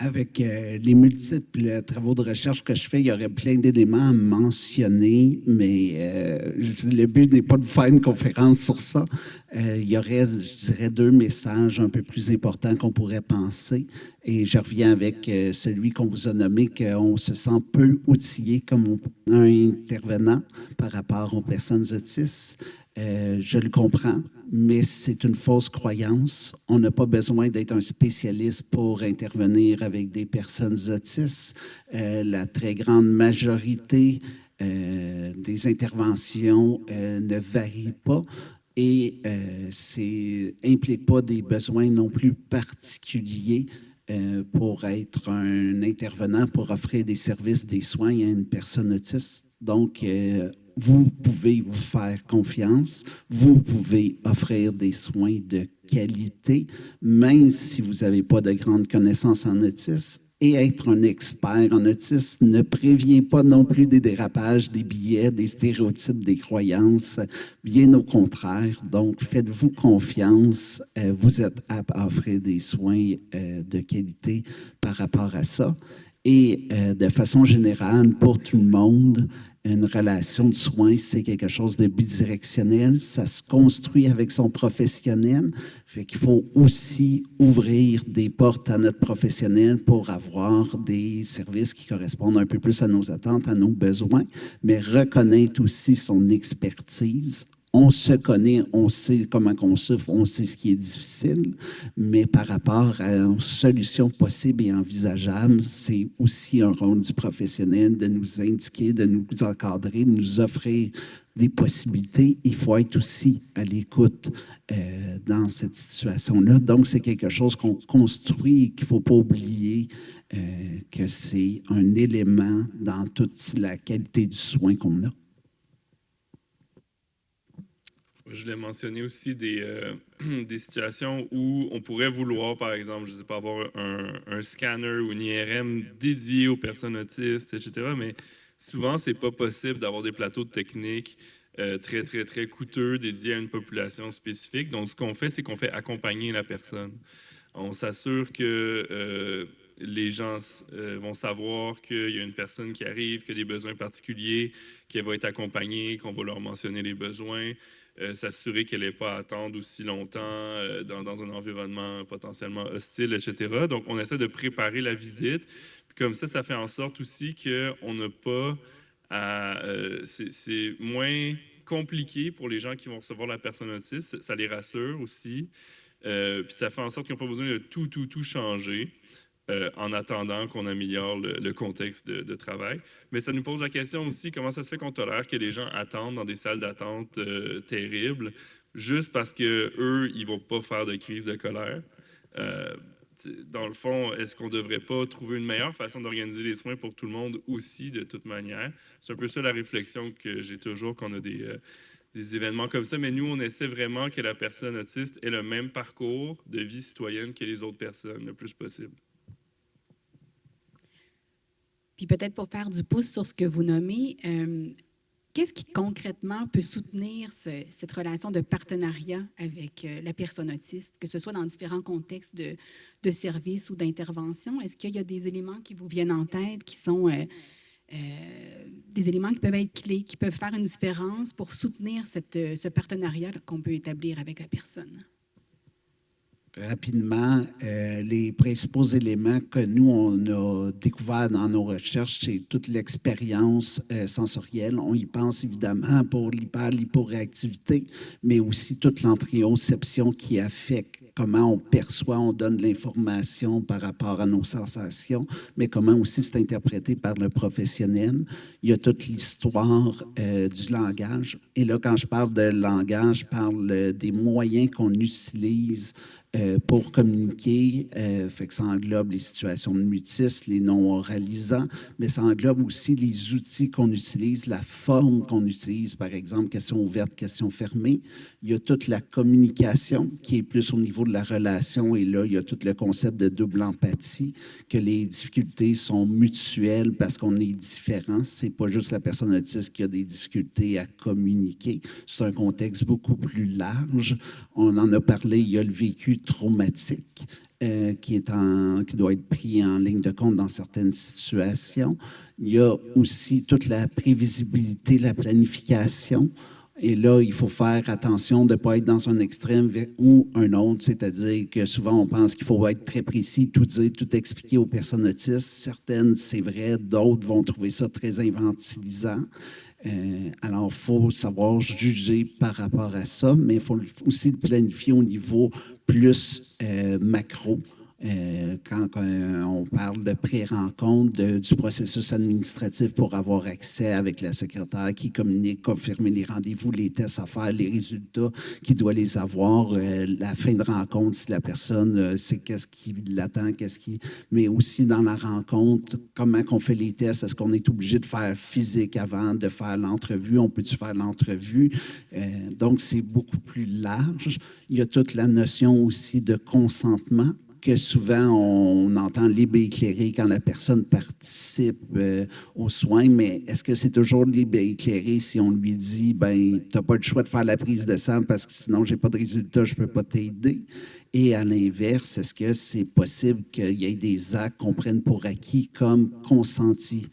Avec les multiples travaux de recherche que je fais, il y aurait plein d'éléments à mentionner, mais le but n'est pas de faire une conférence sur ça. Il y aurait, je dirais, 2 messages un peu plus importants qu'on pourrait penser. Et je reviens avec celui qu'on vous a nommé, qu'on se sent peu outillé comme un intervenant par rapport aux personnes autistes. Je le comprends, mais c'est une fausse croyance. On n'a pas besoin d'être un spécialiste pour intervenir avec des personnes autistes. La très grande majorité des interventions ne varient pas et implique pas des besoins non plus particuliers pour être un intervenant, pour offrir des services, des soins à une personne autiste. Donc, vous pouvez vous faire confiance, vous pouvez offrir des soins de qualité, même si vous n'avez pas de grandes connaissances en autisme. Et être un expert en autisme ne prévient pas non plus des dérapages, des biais, des stéréotypes, des croyances. Bien au contraire. Donc, faites-vous confiance. Vous êtes apte à offrir des soins de qualité par rapport à ça. Et de façon générale, pour tout le monde, une relation de soins, c'est quelque chose de bidirectionnel. Ça se construit avec son professionnel. Fait qu'il faut aussi ouvrir des portes à notre professionnel pour avoir des services qui correspondent un peu plus à nos attentes, à nos besoins, mais reconnaître aussi son expertise. On se connaît, on sait comment on souffre, on sait ce qui est difficile, mais par rapport aux solutions possibles et envisageables, c'est aussi un rôle du professionnel de nous indiquer, de nous encadrer, de nous offrir des possibilités. Il faut être aussi à l'écoute dans cette situation-là. Donc, c'est quelque chose qu'on construit et qu'il ne faut pas oublier que c'est un élément dans toute la qualité du soin qu'on a. Je l'ai mentionné aussi des situations où on pourrait vouloir, par exemple, je ne sais pas, avoir un scanner ou une IRM dédié aux personnes autistes, etc. Mais souvent, ce n'est pas possible d'avoir des plateaux de technique très, très, très coûteux dédiés à une population spécifique. Donc, ce qu'on fait, c'est qu'on fait accompagner la personne. On s'assure que les gens vont savoir qu'il y a une personne qui arrive, qui a des besoins particuliers, qu'elle va être accompagnée, qu'on va leur mentionner les besoins. S'assurer qu'elle n'ait pas à attendre aussi longtemps dans un environnement potentiellement hostile, etc. Donc, on essaie de préparer la visite. Puis comme ça fait en sorte aussi qu'on n'a pas à... c'est moins compliqué pour les gens qui vont recevoir la personne autiste. Ça les rassure aussi. Puis ça fait en sorte qu'ils n'ont pas besoin de tout changer. En attendant qu'on améliore le contexte de travail. Mais ça nous pose la question aussi, comment ça se fait qu'on tolère que les gens attendent dans des salles d'attente terribles, juste parce qu'eux, ils ne vont pas faire de crise de colère. Dans le fond, est-ce qu'on ne devrait pas trouver une meilleure façon d'organiser les soins pour tout le monde aussi, de toute manière? C'est un peu ça la réflexion que j'ai toujours quand on a des événements comme ça, mais nous, on essaie vraiment que la personne autiste ait le même parcours de vie citoyenne que les autres personnes, le plus possible. Puis peut-être pour faire du pouce sur ce que vous nommez, qu'est-ce qui concrètement peut soutenir cette relation de partenariat avec la personne autiste, que ce soit dans différents contextes de services ou d'intervention? Est-ce qu'il y a des éléments qui vous viennent en tête, qui sont des éléments qui peuvent être clés, qui peuvent faire une différence pour soutenir ce partenariat qu'on peut établir avec la personne? Rapidement, les principaux éléments que nous, on a découverts dans nos recherches, c'est toute l'expérience sensorielle. On y pense évidemment pour l'hyper-liporéactivité, mais aussi toute l'entrioception qui affecte comment on perçoit, on donne de l'information par rapport à nos sensations, mais comment aussi c'est interprété par le professionnel. Il y a toute l'histoire du langage. Et là, quand je parle de langage, je parle des moyens qu'on utilise pour communiquer. Fait que ça englobe les situations de mutisme, les non-oralisants, mais ça englobe aussi les outils qu'on utilise, la forme qu'on utilise, par exemple, question ouverte, question fermée. Il y a toute la communication qui est plus au niveau de la relation, et là, il y a tout le concept de double empathie, que les difficultés sont mutuelles parce qu'on est différents. C'est pas juste la personne autiste qui a des difficultés à communiquer. C'est un contexte beaucoup plus large. On en a parlé, il y a le vécu traumatique qui doit être pris en ligne de compte dans certaines situations. Il y a aussi toute la prévisibilité, la planification. Et là, il faut faire attention de ne pas être dans un extrême ou un autre, c'est-à-dire que souvent, on pense qu'il faut être très précis, tout dire, tout expliquer aux personnes autistes. Certaines, c'est vrai, d'autres vont trouver ça très infantilisant. Alors, il faut savoir juger par rapport à ça, mais il faut aussi le planifier au niveau plus macro. Quand on parle de pré-rencontre, du processus administratif pour avoir accès avec la secrétaire qui communique, confirmer les rendez-vous, les tests à faire, les résultats, qui doit les avoir, la fin de rencontre, si la personne sait qu'est-ce qui l'attend, mais aussi dans la rencontre, comment on fait les tests, est-ce qu'on est obligé de faire physique avant de faire l'entrevue, on peut-tu faire l'entrevue? Donc, c'est beaucoup plus large. Il y a toute la notion aussi de consentement, que souvent on entend libre et éclairé quand la personne participe aux soins, mais est-ce que c'est toujours libre et éclairé si on lui dit, ben, tu n'as pas le choix de faire la prise de sang parce que sinon, j'ai pas de résultat, je ne peux pas t'aider? Et à l'inverse, est-ce que c'est possible qu'il y ait des actes qu'on prenne pour acquis comme consentis?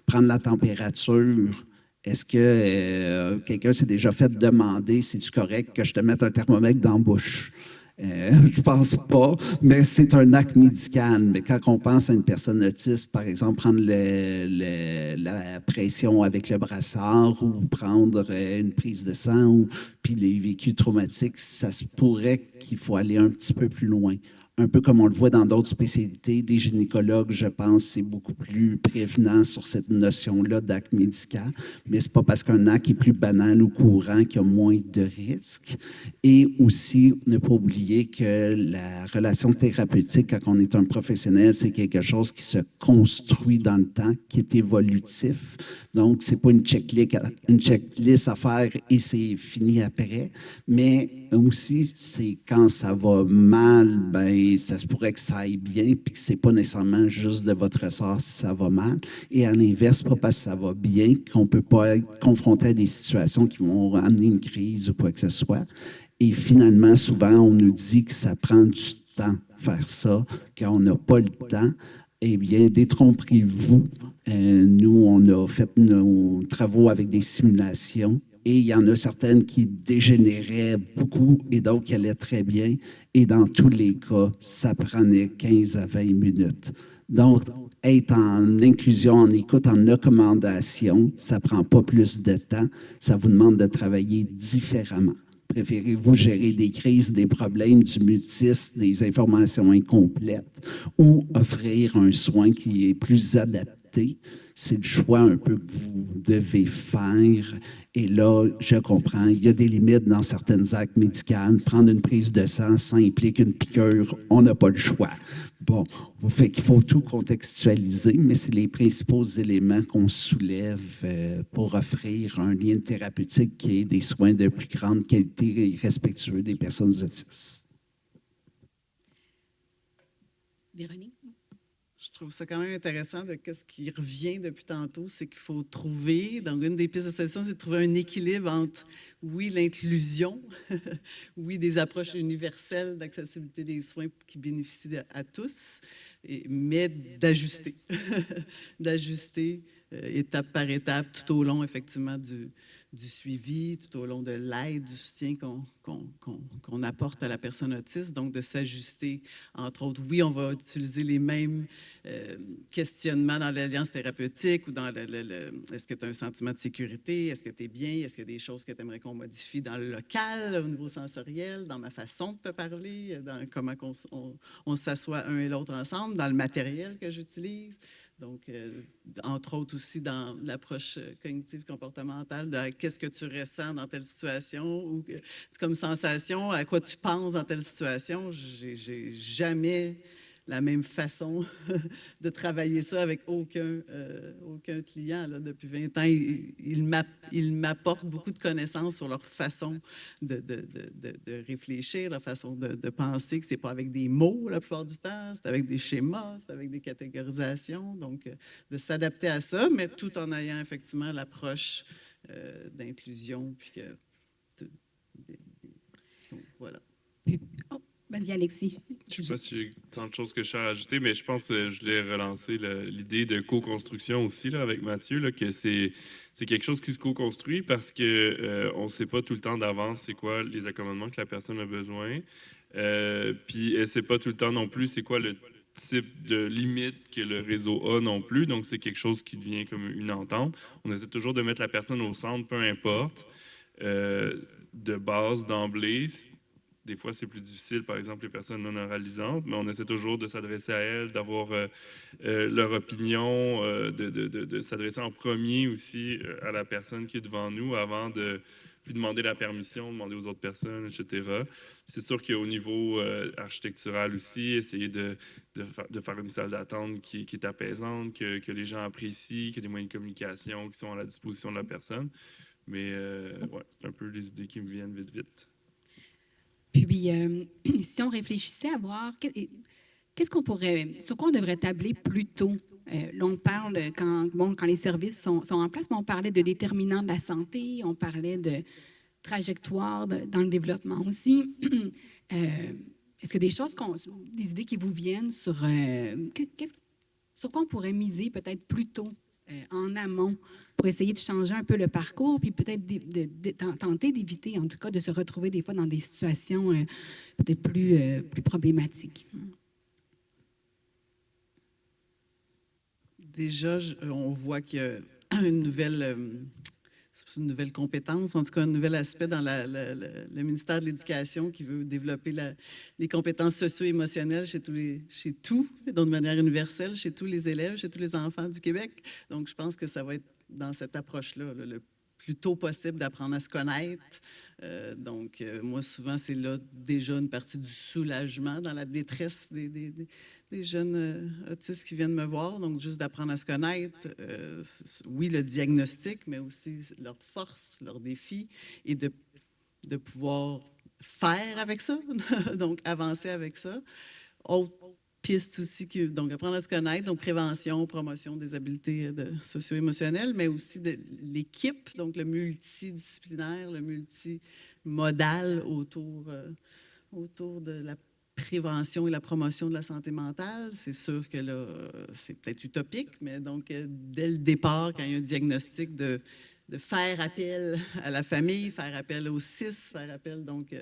Prendre la température. Est-ce que quelqu'un s'est déjà fait demander, c'est-tu correct que je te mette un thermomètre dans la bouche? Je pense pas, mais c'est un acte médical. Mais quand on pense à une personne autiste, par exemple, prendre la pression avec le brassard ou prendre une prise de sang, puis les vécus traumatiques, ça se pourrait qu'il faut aller un petit peu plus loin. Un peu comme on le voit dans d'autres spécialités, des gynécologues, je pense, c'est beaucoup plus prévenant sur cette notion-là d'acte médical, mais ce n'est pas parce qu'un acte est plus banal ou courant qu'il y a moins de risques. Et aussi, ne pas oublier que la relation thérapeutique, quand on est un professionnel, c'est quelque chose qui se construit dans le temps, qui est évolutif. Donc, ce n'est pas une checklist à faire et c'est fini après, mais aussi, c'est quand ça va mal, ben, ça se pourrait que ça aille bien, puis que ce n'est pas nécessairement juste de votre ressort si ça va mal. Et à l'inverse, pas parce que ça va bien qu'on ne peut pas être confronté à des situations qui vont amener une crise ou quoi que ce soit. Et finalement, souvent, on nous dit que ça prend du temps faire ça, qu'on n'a pas le temps. Eh bien, détrompez-vous. Nous, on a fait nos travaux avec des simulations. Et il y en a certaines qui dégénéraient beaucoup et d'autres qui allaient très bien. Et dans tous les cas, ça prenait 15 à 20 minutes. Donc, être en inclusion, en écoute, en accommodation, ça ne prend pas plus de temps. Ça vous demande de travailler différemment. Préférez-vous gérer des crises, des problèmes, du mutisme, des informations incomplètes ou offrir un soin qui est plus adapté? C'est le choix un peu que vous devez faire. Et là, je comprends, il y a des limites dans certains actes médicaux. Prendre une prise de sang, ça implique une piqûre. On n'a pas le choix. Bon, fait qu'il faut tout contextualiser, mais c'est les principaux éléments qu'on soulève pour offrir un lien thérapeutique qui est des soins de plus grande qualité et respectueux des personnes autistes. Véronique? Je trouve ça quand même intéressant de ce qui revient depuis tantôt, c'est qu'il faut trouver, donc une des pistes de solution, c'est de trouver un équilibre entre, oui, l'inclusion, oui, des approches universelles d'accessibilité des soins qui bénéficient à tous, mais d'ajuster, d'ajuster étape par étape, tout au long, effectivement, du suivi, tout au long de l'aide, du soutien qu'on apporte à la personne autiste, donc de s'ajuster. Entre autres, oui, on va utiliser les mêmes questionnements dans l'alliance thérapeutique ou dans est-ce que tu as un sentiment de sécurité, est-ce que tu es bien, est-ce qu'il y a des choses que tu aimerais qu'on modifie dans le local, au niveau sensoriel, dans ma façon de te parler, dans comment on s'assoit un et l'autre ensemble, dans le matériel que j'utilise. Donc, entre autres aussi dans l'approche cognitive comportementale, de qu'est-ce que tu ressens dans telle situation ou comme sensation, à quoi tu penses dans telle situation. J'ai jamais la même façon de travailler ça avec aucun client. Là, depuis 20 ans, ils m'apportent beaucoup de connaissances sur leur façon de réfléchir, leur façon de penser, que ce n'est pas avec des mots la plupart du temps, c'est avec des schémas, c'est avec des catégorisations. Donc, de s'adapter à ça, mais tout en ayant effectivement l'approche d'inclusion. Puis donc, voilà. Vas-y, Alexis. Je ne sais pas si j'ai tant de choses que je suis à rajouter, mais je pense que je voulais relancer l'idée de co-construction aussi là, avec Mathieu, là, que c'est quelque chose qui se co-construit parce qu'on ne sait pas tout le temps d'avance c'est quoi les accommodements que la personne a besoin. Puis elle ne sait pas tout le temps non plus c'est quoi le type de limite que le réseau a non plus. Donc, c'est quelque chose qui devient comme une entente. On essaie toujours de mettre la personne au centre, peu importe, de base, d'emblée. Des fois, c'est plus difficile, par exemple, les personnes non oralisantes, mais on essaie toujours de s'adresser à elles, d'avoir leur opinion, de s'adresser en premier aussi à la personne qui est devant nous avant de puis demander la permission, demander aux autres personnes, etc. C'est sûr qu'au niveau architectural aussi, essayer de faire une salle d'attente qui est apaisante, que les gens apprécient, qu'il y a des moyens de communication qui sont à la disposition de la personne. Mais ouais, c'est un peu les idées qui me viennent vite. Puis, si on réfléchissait à voir sur quoi on devrait tabler plus tôt. Là, on parle quand les services sont en place, mais on parlait de déterminants de la santé, on parlait de trajectoire dans le développement aussi. Est-ce que des idées qui vous viennent sur quoi on pourrait miser peut-être plus tôt en amont pour essayer de changer un peu le parcours, puis peut-être tenter d'éviter, en tout cas, de se retrouver des fois dans des situations peut-être plus problématiques. Déjà, on voit qu'il y a une nouvelle compétence, en tout cas un nouvel aspect dans le ministère de l'Éducation qui veut développer les compétences socio-émotionnelles chez tous, donc de manière universelle, chez tous les élèves, chez tous les enfants du Québec. Donc, je pense que ça va être dans cette approche-là, le plus tôt possible d'apprendre à se connaître. Moi, souvent, c'est là déjà une partie du soulagement dans la détresse des jeunes autistes qui viennent me voir. Donc, juste d'apprendre à se connaître. Oui, le diagnostic, mais aussi leurs forces, leurs défis et de pouvoir faire avec ça, donc avancer avec ça. Autre piste aussi, donc apprendre à se connaître, donc prévention, promotion des habiletés socio-émotionnelles, mais aussi de l'équipe, donc le multidisciplinaire, le multimodal autour de la prévention et la promotion de la santé mentale. C'est sûr que là, c'est peut-être utopique, mais donc dès le départ, quand il y a un diagnostic, de faire appel à la famille, faire appel aux CIS, faire appel donc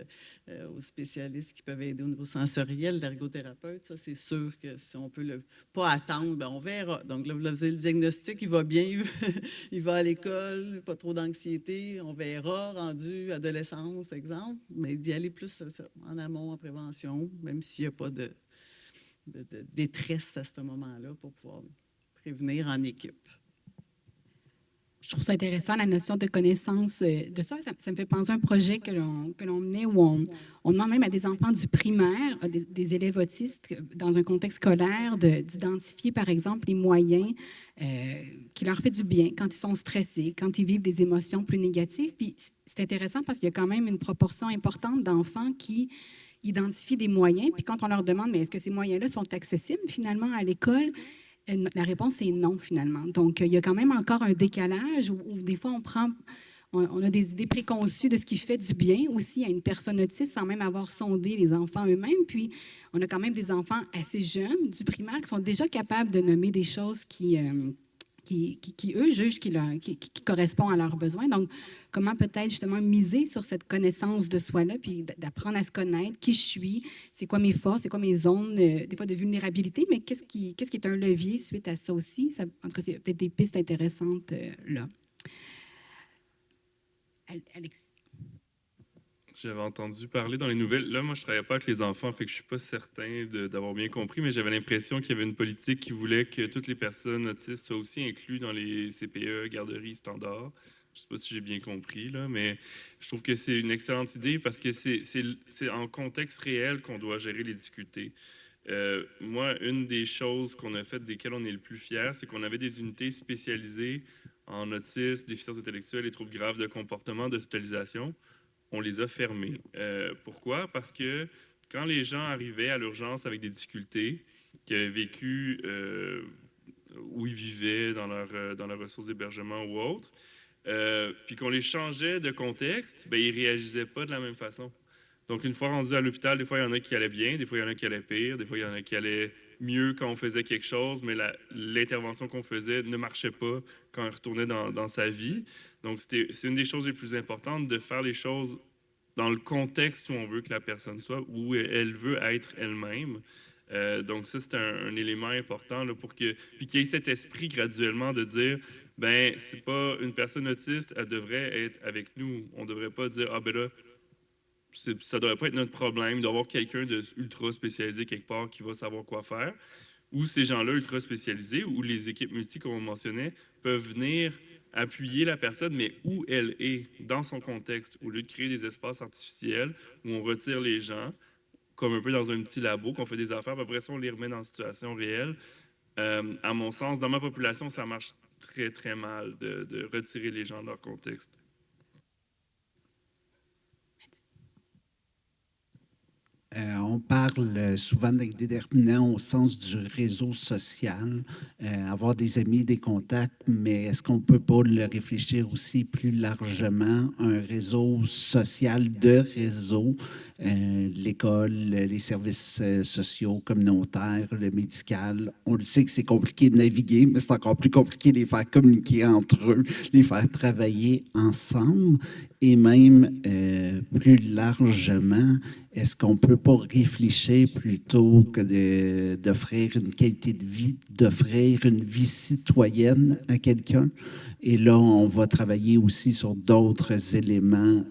aux spécialistes qui peuvent aider au niveau sensoriel, l'ergothérapeute, ça c'est sûr que si on peut pas attendre, bien, on verra. Donc là, vous avez le diagnostic, il va bien, il va à l'école, pas trop d'anxiété, on verra, rendu adolescence, exemple, mais d'y aller plus en amont, en prévention, même s'il n'y a pas de détresse à ce moment-là pour pouvoir prévenir en équipe. Je trouve ça intéressant, la notion de connaissance de ça. Ça me fait penser à un projet que l'on menait où on demande même à des enfants du primaire, des élèves autistes, dans un contexte scolaire, d'identifier, par exemple, les moyens qui leur fait du bien quand ils sont stressés, quand ils vivent des émotions plus négatives. Puis c'est intéressant parce qu'il y a quand même une proportion importante d'enfants qui identifient des moyens. Puis quand on leur demande, mais est-ce que ces moyens-là sont accessibles finalement à l'école? La réponse est non, finalement. Donc, il y a quand même encore un décalage où des fois, on a des idées préconçues de ce qui fait du bien aussi à une personne autiste sans même avoir sondé les enfants eux-mêmes. Puis, on a quand même des enfants assez jeunes du primaire qui sont déjà capables de nommer des choses qui qui eux, jugent qui correspond à leurs besoins. Donc, comment peut-être justement miser sur cette connaissance de soi-là, puis d'apprendre à se connaître, qui je suis, c'est quoi mes forces, c'est quoi mes zones, des fois de vulnérabilité, mais qu'est-ce qui est un levier suite à ça aussi? Ça, en tout cas, c'est peut-être des pistes intéressantes là. Alexis. J'avais entendu parler dans les nouvelles. Là, moi, je ne travaillais pas avec les enfants, fait que je ne suis pas certain d'avoir bien compris, mais j'avais l'impression qu'il y avait une politique qui voulait que toutes les personnes autistes soient aussi incluses dans les CPE, garderies standards. Je ne sais pas si j'ai bien compris, là, mais je trouve que c'est une excellente idée parce que c'est en contexte réel qu'on doit gérer les difficultés. Moi, une des choses qu'on a faites, desquelles on est le plus fier, c'est qu'on avait des unités spécialisées en autisme, déficience intellectuelle et troubles graves de comportement, d'hospitalisation. On les a fermés. Pourquoi? Parce que quand les gens arrivaient à l'urgence avec des difficultés, qui avaient vécu où ils vivaient dans leur ressources d'hébergement ou autre, puis qu'on les changeait de contexte, ben, ils ne réagissaient pas de la même façon. Donc, une fois rendus à l'hôpital, des fois, il y en a qui allaient bien, des fois, il y en a qui allaient pire, des fois, il y en a qui allaient mieux quand on faisait quelque chose, mais l'intervention qu'on faisait ne marchait pas quand il retournait dans sa vie. Donc, c'est une des choses les plus importantes de faire les choses dans le contexte où on veut que la personne soit, où elle veut être elle-même. Donc ça, c'est un élément important là, puis qu'il y ait cet esprit graduellement de dire, ben c'est pas une personne autiste, elle devrait être avec nous. On devrait pas dire, ah ben là, ça devrait pas être notre problème d'avoir quelqu'un d'ultra spécialisé quelque part qui va savoir quoi faire. Ou ces gens-là ultra spécialisés, ou les équipes multi, comme on mentionnait, peuvent venir appuyer la personne, mais où elle est, dans son contexte, au lieu de créer des espaces artificiels où on retire les gens, comme un peu dans un petit labo, qu'on fait des affaires, puis après ça, on les remet dans une situation réelle. À mon sens, dans ma population, ça marche très, très mal de retirer les gens de leur contexte. On parle souvent d'un déterminant au sens du réseau social, avoir des amis, des contacts, mais est-ce qu'on ne peut pas le réfléchir aussi plus largement, un réseau social de réseau, l'école, les services sociaux, communautaires, le médical. On le sait que c'est compliqué de naviguer, mais c'est encore plus compliqué de les faire communiquer entre eux, les faire travailler ensemble. Et même plus largement, est-ce qu'on ne peut pas réfléchir plutôt que d'offrir une qualité de vie, d'offrir une vie citoyenne à quelqu'un? Et là, on va travailler aussi sur d'autres éléments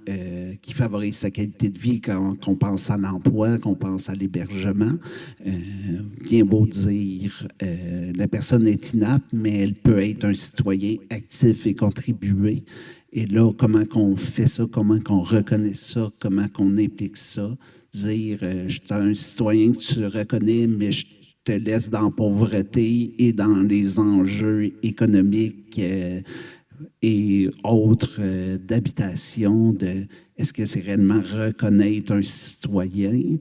qui favorisent sa qualité de vie quand on pense à l'emploi, qu'on pense à l'hébergement. Bien beau dire, la personne est inapte, mais elle peut être un citoyen actif et contribuer. Et là, comment qu'on fait ça, comment qu'on reconnaît ça, comment qu'on implique ça, dire, je suis un citoyen que tu reconnais, mais je te laisse dans la pauvreté et dans les enjeux économiques et autres d'habitation, est-ce que c'est réellement reconnaître un citoyen?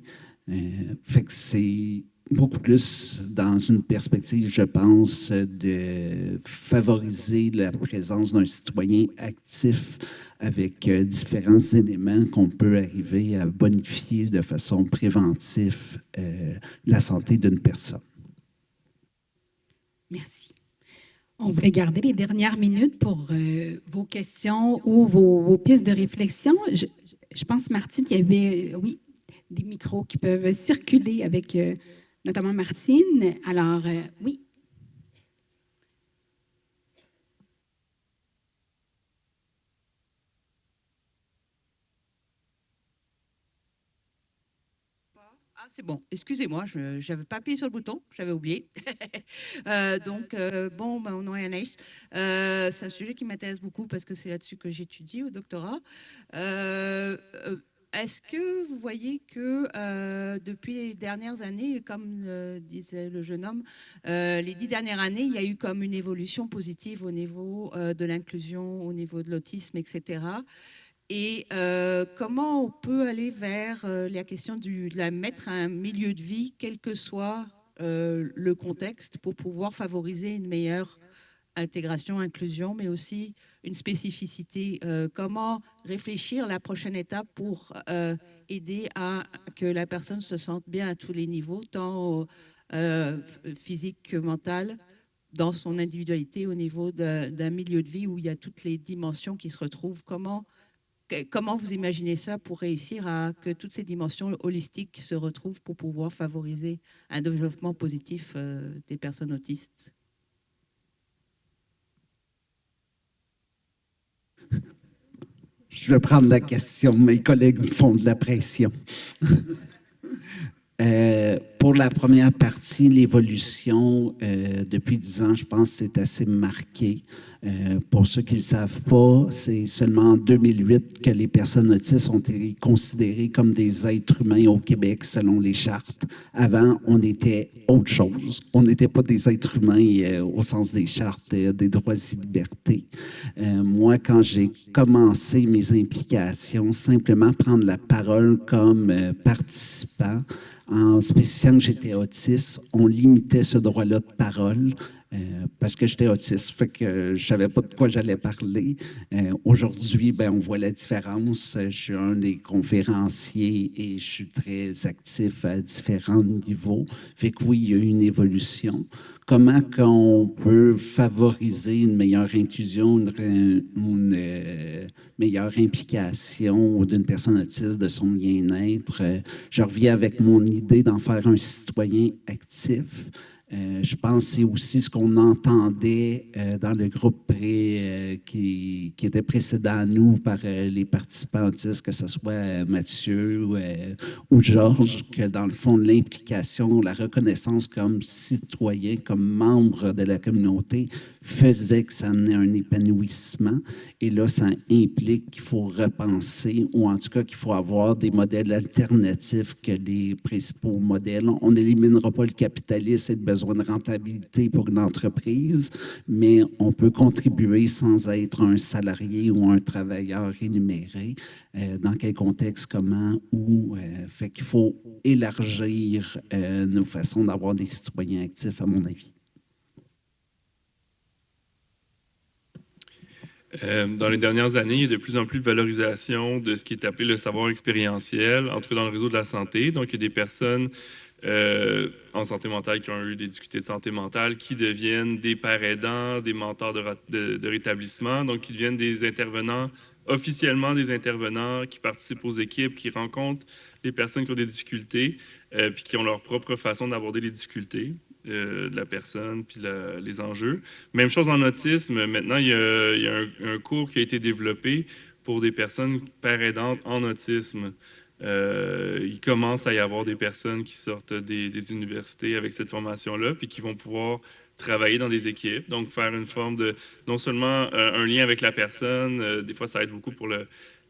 Fait que c'est beaucoup plus dans une perspective, je pense, de favoriser la présence d'un citoyen actif avec différents éléments qu'on peut arriver à bonifier de façon préventive la santé d'une personne. Merci. On voulait garder les dernières minutes pour vos questions ou vos pistes de réflexion. Je pense, Martine, qu'il y avait, oui, des micros qui peuvent circuler avec notamment Martine. Alors, oui. Ah, c'est bon. Excusez-moi, je n'avais pas appuyé sur le bouton, j'avais oublié. Bon, mon nom est Anaïs. C'est un sujet qui m'intéresse beaucoup parce que c'est là-dessus que j'étudie au doctorat. Est-ce que vous voyez que depuis les dernières années, comme disait le jeune homme, les 10 dernières années, il y a eu comme une évolution positive au niveau de l'inclusion, au niveau de l'autisme, etc. Et comment on peut aller vers la question de la mettre à un milieu de vie, quel que soit le contexte, pour pouvoir favoriser une meilleure intégration, inclusion, mais aussi une spécificité. Comment réfléchir à la prochaine étape pour aider à que la personne se sente bien à tous les niveaux, tant physique que mental, dans son individualité au niveau d'un milieu de vie où il y a toutes les dimensions qui se retrouvent. Comment vous imaginez ça pour réussir à que toutes ces dimensions holistiques se retrouvent pour pouvoir favoriser un développement positif des personnes autistes? Je vais prendre la question. Mes collègues me font de la pression. Pour la première partie, l'évolution, depuis 10 ans, je pense que c'est assez marqué. Pour ceux qui ne le savent pas, c'est seulement en 2008 que les personnes autistes ont été considérées comme des êtres humains au Québec, selon les chartes. Avant, on était autre chose. On n'était pas des êtres humains au sens des chartes des droits et libertés. Moi, quand j'ai commencé mes implications, simplement prendre la parole comme participant, en spécifiant que j'étais autiste, on limitait ce droit-là de parole parce que j'étais autiste, fait que je savais pas de quoi j'allais parler. Aujourd'hui, ben, on voit la différence. Je suis un des conférenciers et je suis très actif à différents niveaux. Fait que oui, il y a eu une évolution. Comment qu'on peut favoriser une meilleure inclusion, une meilleure implication d'une personne autiste de son bien-être? Je reviens avec mon idée d'en faire un citoyen actif. Je pense que c'est aussi ce qu'on entendait dans le groupe qui était précédent à nous par les participants autistes, que ce soit Mathieu ou Georges, que dans le fond, l'implication, la reconnaissance comme citoyen, comme membre de la communauté, faisait que ça amenait un épanouissement. Et là, ça implique qu'il faut repenser, ou en tout cas qu'il faut avoir des modèles alternatifs que les principaux modèles. On n'éliminera pas le capitalisme et le besoin de rentabilité pour une entreprise, mais on peut contribuer sans être un salarié ou un travailleur rémunéré. Dans quel contexte, comment, où. Fait qu'il faut élargir nos façons d'avoir des citoyens actifs, à mon avis. Dans les dernières années, il y a de plus en plus de valorisation de ce qui est appelé le savoir expérientiel, en tout cas dans le réseau de la santé. Donc, il y a des personnes en santé mentale qui ont eu des difficultés de santé mentale, qui deviennent des pères aidants, des mentors de rétablissement, donc qui deviennent des intervenants, officiellement des intervenants qui participent aux équipes, qui rencontrent les personnes qui ont des difficultés, puis qui ont leur propre façon d'aborder les difficultés de la personne, puis les enjeux. Même chose en autisme. Maintenant, il y a un cours qui a été développé pour des personnes pères aidantes en autisme. Il commence à y avoir des personnes qui sortent des universités avec cette formation-là, puis qui vont pouvoir travailler dans des équipes, donc faire une forme de, non seulement un lien avec la personne, des fois ça aide beaucoup pour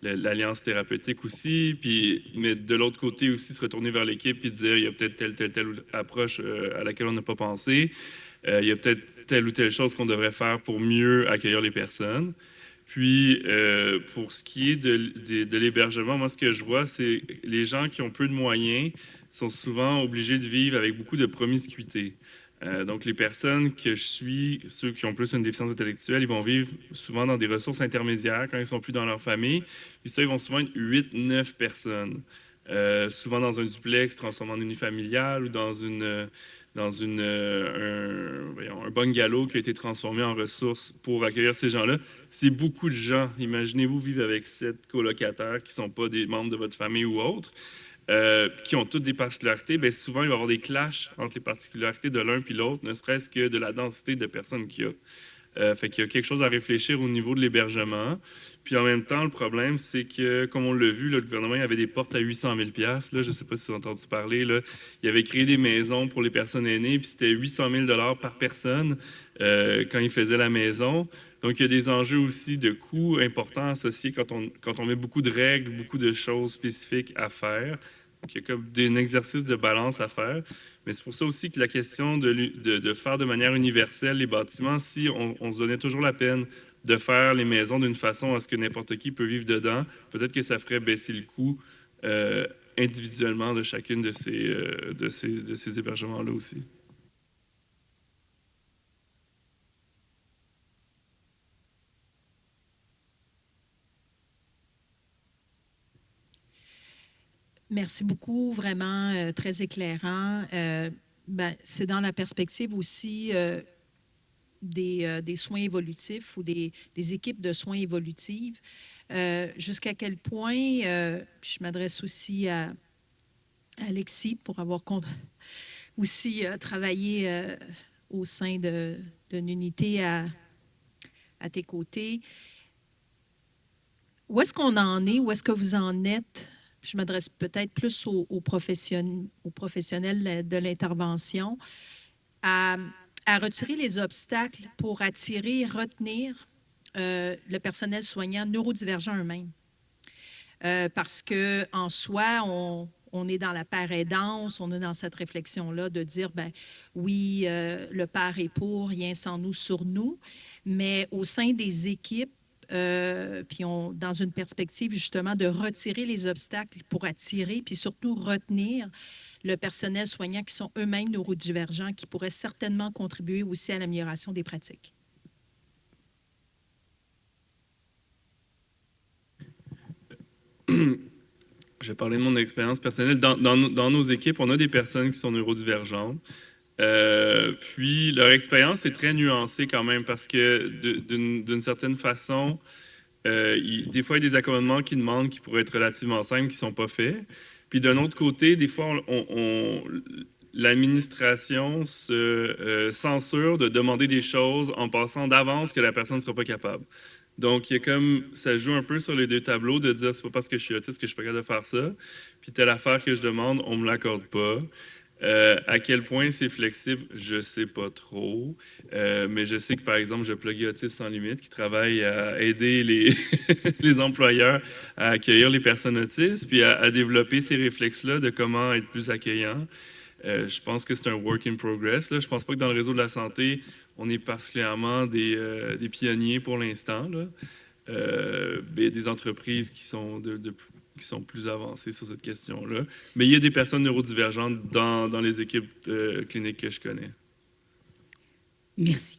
l'alliance thérapeutique aussi, mais de l'autre côté aussi se retourner vers l'équipe et dire il y a peut-être telle approche à laquelle on n'a pas pensé, il y a peut-être telle ou telle chose qu'on devrait faire pour mieux accueillir les personnes. Puis, pour ce qui est de l'hébergement, moi, ce que je vois, c'est que les gens qui ont peu de moyens sont souvent obligés de vivre avec beaucoup de promiscuité. Donc, les personnes que je suis, ceux qui ont plus une déficience intellectuelle, ils vont vivre souvent dans des ressources intermédiaires quand ils ne sont plus dans leur famille. Puis ça, ils vont souvent être 8-9 personnes. Souvent dans un duplex transformé en unifamilial ou dans un bungalow qui a été transformé en ressources pour accueillir ces gens-là. C'est beaucoup de gens. Imaginez-vous vivre avec 7 colocataires qui ne sont pas des membres de votre famille ou autres, qui ont toutes des particularités. Bien, souvent, il va y avoir des clashs entre les particularités de l'un et l'autre, ne serait-ce que de la densité de personnes qu'il y a. Fait qu'il y a quelque chose à réfléchir au niveau de l'hébergement. Puis en même temps, le problème, c'est que, comme on l'a vu, le gouvernement il avait des portes à 800 000 $. Là, je ne sais pas si vous avez entendu parler. Là. Il avait créé des maisons pour les personnes aînées, puis c'était 800 000 $ par personne quand il faisait la maison. Donc, il y a des enjeux aussi de coûts importants associés quand on met beaucoup de règles, beaucoup de choses spécifiques à faire. Donc, il y a comme un exercice de balance à faire. Mais c'est pour ça aussi que la question de faire de manière universelle les bâtiments, si on se donnait toujours la peine de faire les maisons d'une façon à ce que n'importe qui peut vivre dedans, peut-être que ça ferait baisser le coût individuellement de chacune de ces hébergements-là aussi. Merci beaucoup, vraiment très éclairant. C'est dans la perspective aussi des soins évolutifs ou des équipes de soins évolutives. Jusqu'à quel point, puis je m'adresse aussi à Alexis pour avoir aussi travaillé au sein d'une unité à tes côtés. Où est-ce qu'on en est? Où est-ce que vous en êtes? Je m'adresse peut-être plus aux professionnels de l'intervention, à retirer les obstacles pour attirer et retenir le personnel soignant neurodivergent eux-mêmes. Parce qu'en soi, on est dans la paraidance, on est dans cette réflexion-là de dire, ben oui, le père est pour, rien sans nous, sur nous, mais au sein des équipes, puis dans une perspective justement de retirer les obstacles pour attirer, puis surtout retenir le personnel soignant qui sont eux-mêmes neurodivergents, qui pourraient certainement contribuer aussi à l'amélioration des pratiques. Je vais parler de mon expérience personnelle. Dans nos équipes, on a des personnes qui sont neurodivergentes. Puis leur expérience est très nuancée quand même parce que d'une certaine façon, des fois, il y a des accommodements qui demandent qui pourraient être relativement simples qui ne sont pas faits. Puis d'un autre côté, des fois, l'administration se censure de demander des choses en passant d'avance que la personne ne sera pas capable. Donc, il y a comme, ça joue un peu sur les deux tableaux de dire, c'est pas parce que je suis autiste que je suis pas capable de faire ça. Puis telle affaire que je demande, on me l'accorde pas. À quel point c'est flexible, je sais pas trop. Mais je sais que, par exemple, je plug Autisme sans limite, qui travaille à aider les employeurs à accueillir les personnes autistes, puis à développer ces réflexes-là de comment être plus accueillant. Je pense que c'est un work in progress. Là. Je pense pas que dans le réseau de la santé, on est particulièrement des pionniers pour l'instant. Des entreprises qui sont qui sont plus avancées sur cette question-là. Mais il y a des personnes neurodivergentes dans les équipes cliniques que je connais. Merci.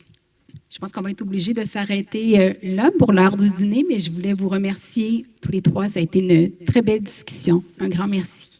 Je pense qu'on va être obligé de s'arrêter là pour l'heure du dîner, mais je voulais vous remercier tous les trois. Ça a été une très belle discussion. Un grand merci.